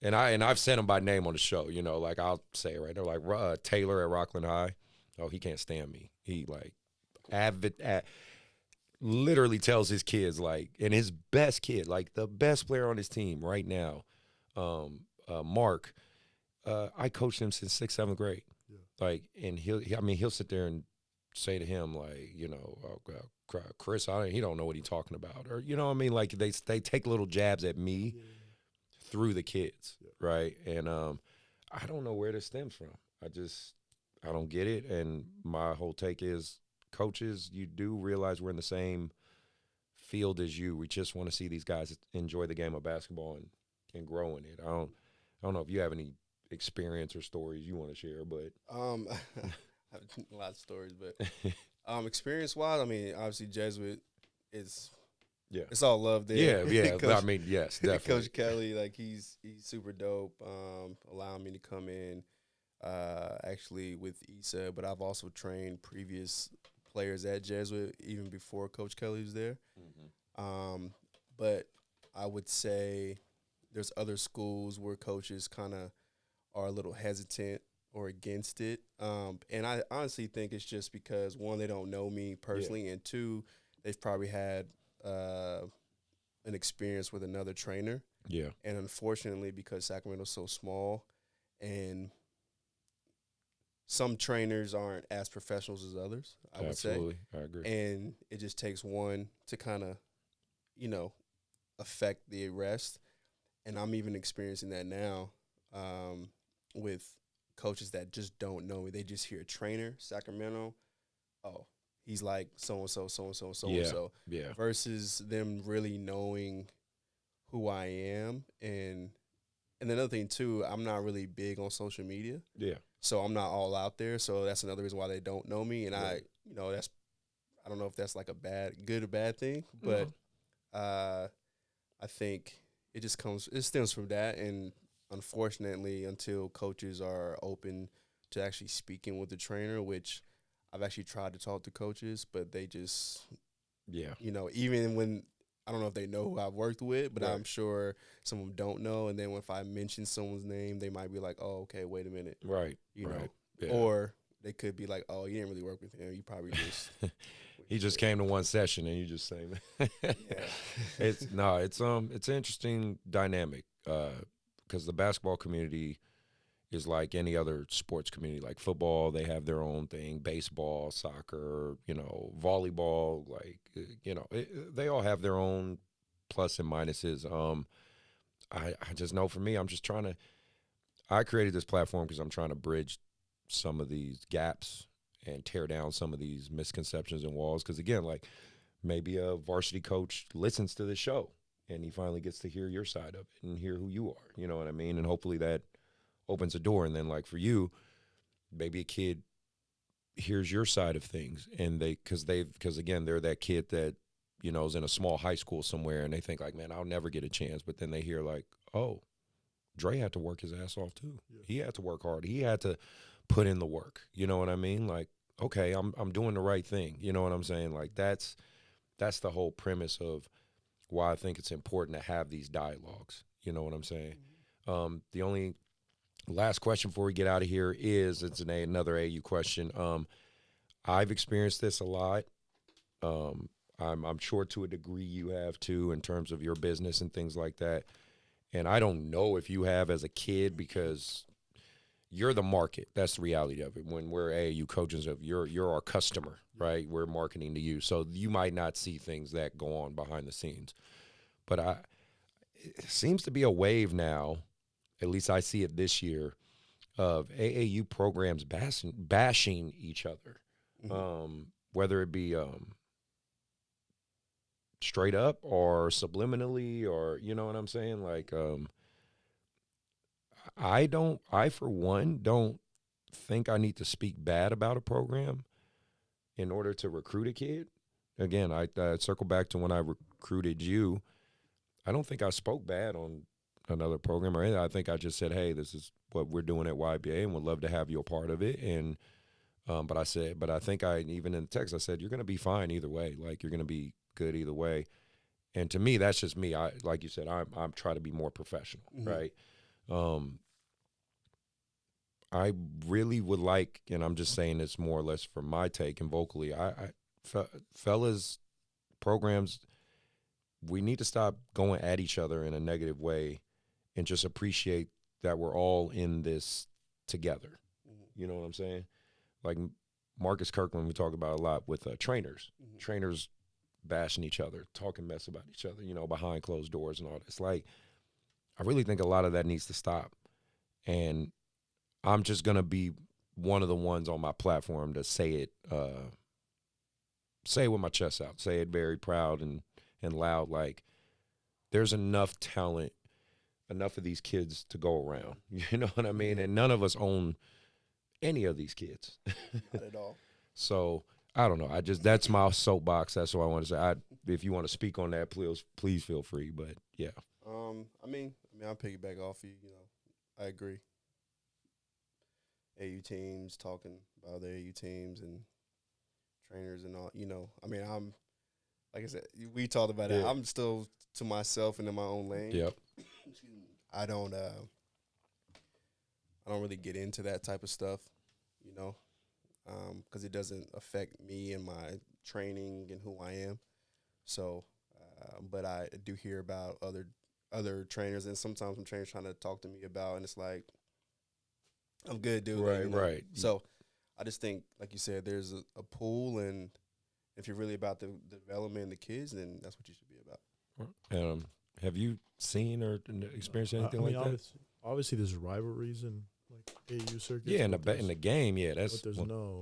and I've said them by name on the show. You know, like I'll say it right there, like Taylor at Rockland High. Oh, he can't stand me. He like literally tells his kids like, and his best kid, like the best player on his team right now, Mark. I coached him since 6th, 7th grade. Yeah. Like, and he'll sit there and say to him like, you know, Chris, he don't know what he's talking about, or you know what I mean. Like they take little jabs at me through the kids, right? And I don't know where this stems from. I don't get it. And my whole take is, coaches, you do realize we're in the same field as you. We just want to see these guys enjoy the game of basketball and grow in it. I don't know if you have any experience or stories you want to share, but I have a lot of stories, but experience wise, I mean, obviously Jesuit is it's all love there. Yeah. Coach, I mean, yes, definitely. Coach Kelly, like he's super dope. Allowing me to come in actually with Isa, but I've also trained previous players at Jesuit even before Coach Kelly was there. Mm-hmm. But I would say there's other schools where coaches kind of are a little hesitant or against it. And I honestly think it's just because, one, they don't know me personally, and two, they've probably had an experience with another trainer. Yeah. And unfortunately, because Sacramento's so small and some trainers aren't as professionals as others, I would say. Absolutely. I agree. And it just takes one to kind of, affect the rest. And I'm even experiencing that now with coaches that just don't know me. They just hear trainer, Sacramento. Oh, he's like so-and-so, so-and-so, and so-and-so. Yeah. Versus them really knowing who I am. And another thing, too, I'm not really big on social media. Yeah. So I'm not all out there. So that's another reason why they don't know me. And I don't know if that's like good or bad thing, but I think it stems from that. And unfortunately, until coaches are open to actually speaking with the trainer, which I've actually tried to talk to coaches, but they just, even when, I don't know if they know who I've worked with, but I'm sure some of them don't know. And then if I mention someone's name, they might be like, oh, okay, wait a minute. Right. You know, Yeah. or they could be like, oh, you didn't really work with him. You probably just. He just came to one session and you just say, it's an interesting dynamic because the basketball community is like any other sports community. Like football, they have their own thing. Baseball, soccer, volleyball, they all have their own plus and minuses. I just know for me, I created this platform because I'm trying to bridge some of these gaps and tear down some of these misconceptions and walls. Because again, like maybe a varsity coach listens to the show and he finally gets to hear your side of it and hear who you are. You know what I mean? And hopefully that opens a door. And then like for you, maybe a kid hears your side of things and because again, they're that kid that, is in a small high school somewhere and they think like, man, I'll never get a chance. But then they hear like, oh, Dre had to work his ass off too. Yeah. He had to work hard. He had to put in the work. You know what I mean? Like, okay, I'm doing the right thing. You know what I'm saying? Like that's the whole premise of why I think it's important to have these dialogues. You know what I'm saying? Mm-hmm. The only last question before we get out of here is another AU question. I've experienced this a lot. I'm sure to a degree you have too in terms of your business and things like that. And I don't know if you have as a kid because you're the market. That's the reality of it. When we're AAU coaches, you're our customer, right? We're marketing to you. So you might not see things that go on behind the scenes. But it seems to be a wave now, at least I see it this year, of AAU programs bashing each other, whether it be straight up or subliminally, or you know what I'm saying? Like, I for one don't think I need to speak bad about a program in order to recruit a kid. Again, I circle back to when I recruited you. I don't think I spoke bad on another program or anything. I think I just said, hey, this is what we're doing at YBA and would love to have you a part of it. And but I think even in the text, I said, you're going to be fine either way. Like, you're going to be good either way. And to me, that's just me. Like you said, I'm trying to be more professional, right? I really would like, and I'm just saying this more or less from my take and vocally, fellas, programs, we need to stop going at each other in a negative way and just appreciate that we're all in this together. You know what I'm saying? Like Marcus Kirkland, we talk about a lot with trainers. Trainers bashing each other, talking mess about each other, you know, behind closed doors and all this. Like, I really think a lot of that needs to stop. And I'm just going to be one of the ones on my platform to say it with my chest out, say it very proud and loud. Like, there's enough talent, enough of these kids to go around. You know what I mean? And none of us own any of these kids. Not at all. So, I don't know. That's my soapbox. That's what I want to say. If you want to speak on that, please feel free. But, yeah. I mean, I'll piggyback off you. You know, I agree. AU teams talking about their AU teams and trainers and all. You know, I mean, like I said, we talked about it. I'm still to myself and in my own lane. Yep. I don't really get into that type of stuff, you know, because it doesn't affect me and my training and who I am. So, but I do hear about other trainers, and sometimes some trainers trying to talk to me about, and it's like, I'm good, dude. Right, you know? right. So I just think, like you said, there's a pool, and if you're really about the development of the kids, then that's what you should be about. Have you seen or experienced anything like that? Obviously, there's rivalries in like AU circuits. Yeah, in the game, yeah. But there's no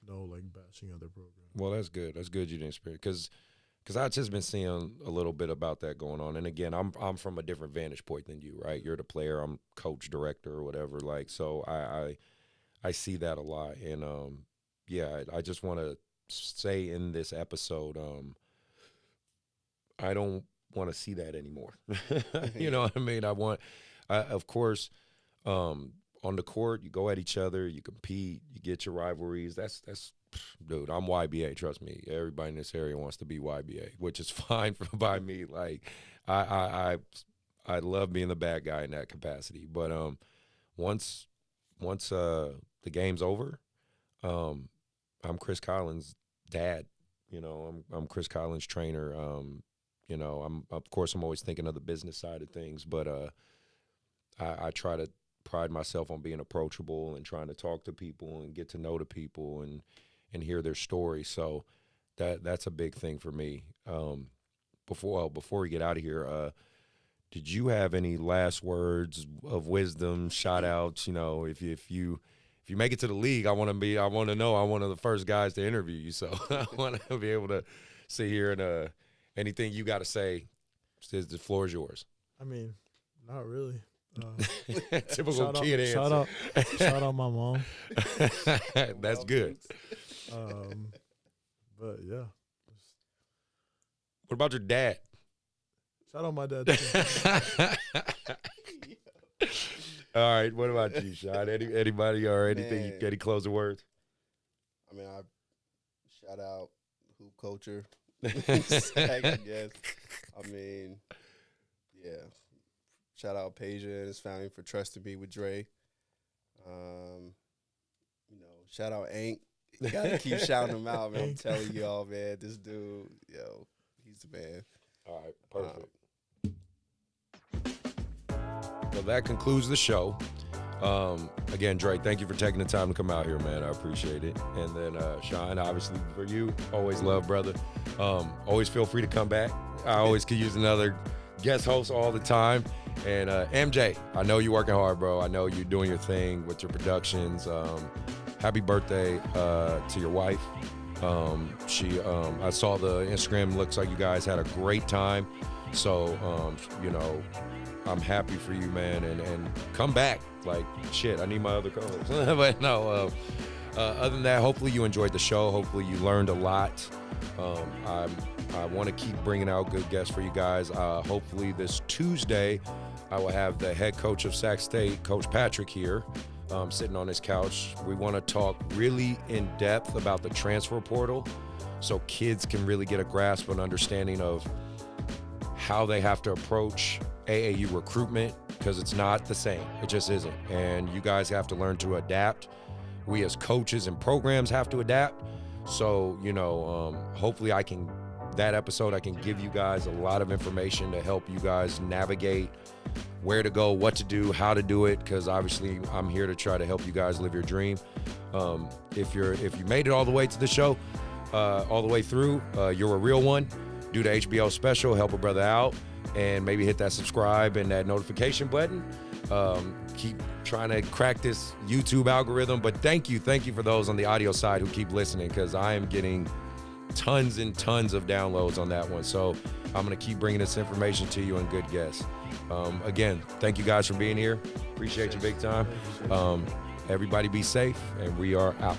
like bashing other programs. Well, that's good. That's good you didn't experience, because I've just been seeing a little bit about that going on. And again, I'm from a different vantage point than you, right? You're the player, I'm coach, director, or whatever. Like, so I see that a lot. And I just want to say in this episode, I don't want to see that anymore. You know what I mean? Of course, on the court, you go at each other, you compete, you get your rivalries. That's dude, I'm YBA, trust me. Everybody in this area wants to be YBA, which is fine by me. Like, I love being the bad guy in that capacity. But once the game's over, I'm Chris Collins' dad. You know, I'm Chris Collins' trainer. You know, I'm always thinking of the business side of things, but I try to pride myself on being approachable and trying to talk to people and get to know the people and hear their stories. So that's a big thing for me. Before we get out of here, did you have any last words of wisdom, shout outs? You know, if you make it to the league, I want to know I'm one of the first guys to interview you. So I want to be able to sit here and anything you got to say, the floor is yours. I mean, not really. Typical kid answer. Shout out my mom. That's good. But yeah. What about your dad? Shout out my dad too. All right. What about you, Sean? Anybody or anything? Any closing words? I mean, I shout out hoop culture. I guess. I mean, yeah. Shout out Peja and his family for trusting me with Dre. You know, shout out Hank. You gotta keep shouting him out, man. I'm telling y'all, man. This dude, yo, he's the man. All right, perfect. Well, that concludes the show. Again, Dre, thank you for taking the time to come out here, man. I appreciate it. And then Sean, obviously for you, always love, brother. Always feel free to come back. I always could use another guest host all the time. And MJ, I know you're working hard, bro. I know you're doing your thing with your productions. Happy birthday to your wife. I saw the Instagram. Looks like you guys had a great time. So, you know, I'm happy for you, man. And come back. Like, shit, I need my other co-host. But no, other than that, hopefully you enjoyed the show. Hopefully you learned a lot. I want to keep bringing out good guests for you guys. Hopefully this Tuesday, I will have the head coach of Sac State, Coach Patrick, here, sitting on his couch. We want to talk really in depth about the transfer portal so kids can really get a grasp and understanding of how they have to approach AAU recruitment, because it's not the same. It just isn't. And you guys have to learn to adapt. We as coaches and programs have to adapt. So, you know, hopefully that episode, I can give you guys a lot of information to help you guys navigate where to go, what to do, how to do it, because obviously I'm here to try to help you guys live your dream. If you made it all the way to the show, all the way through, you're a real one. Do the HBO special, help a brother out, and maybe hit that subscribe and that notification button. Keep trying to crack this YouTube algorithm, but thank you for those on the audio side who keep listening, because I am getting tons and tons of downloads on that one. So I'm going to keep bringing this information to you and good guests. Again, thank you guys for being here. Appreciate you big time. Everybody be safe, and we are out.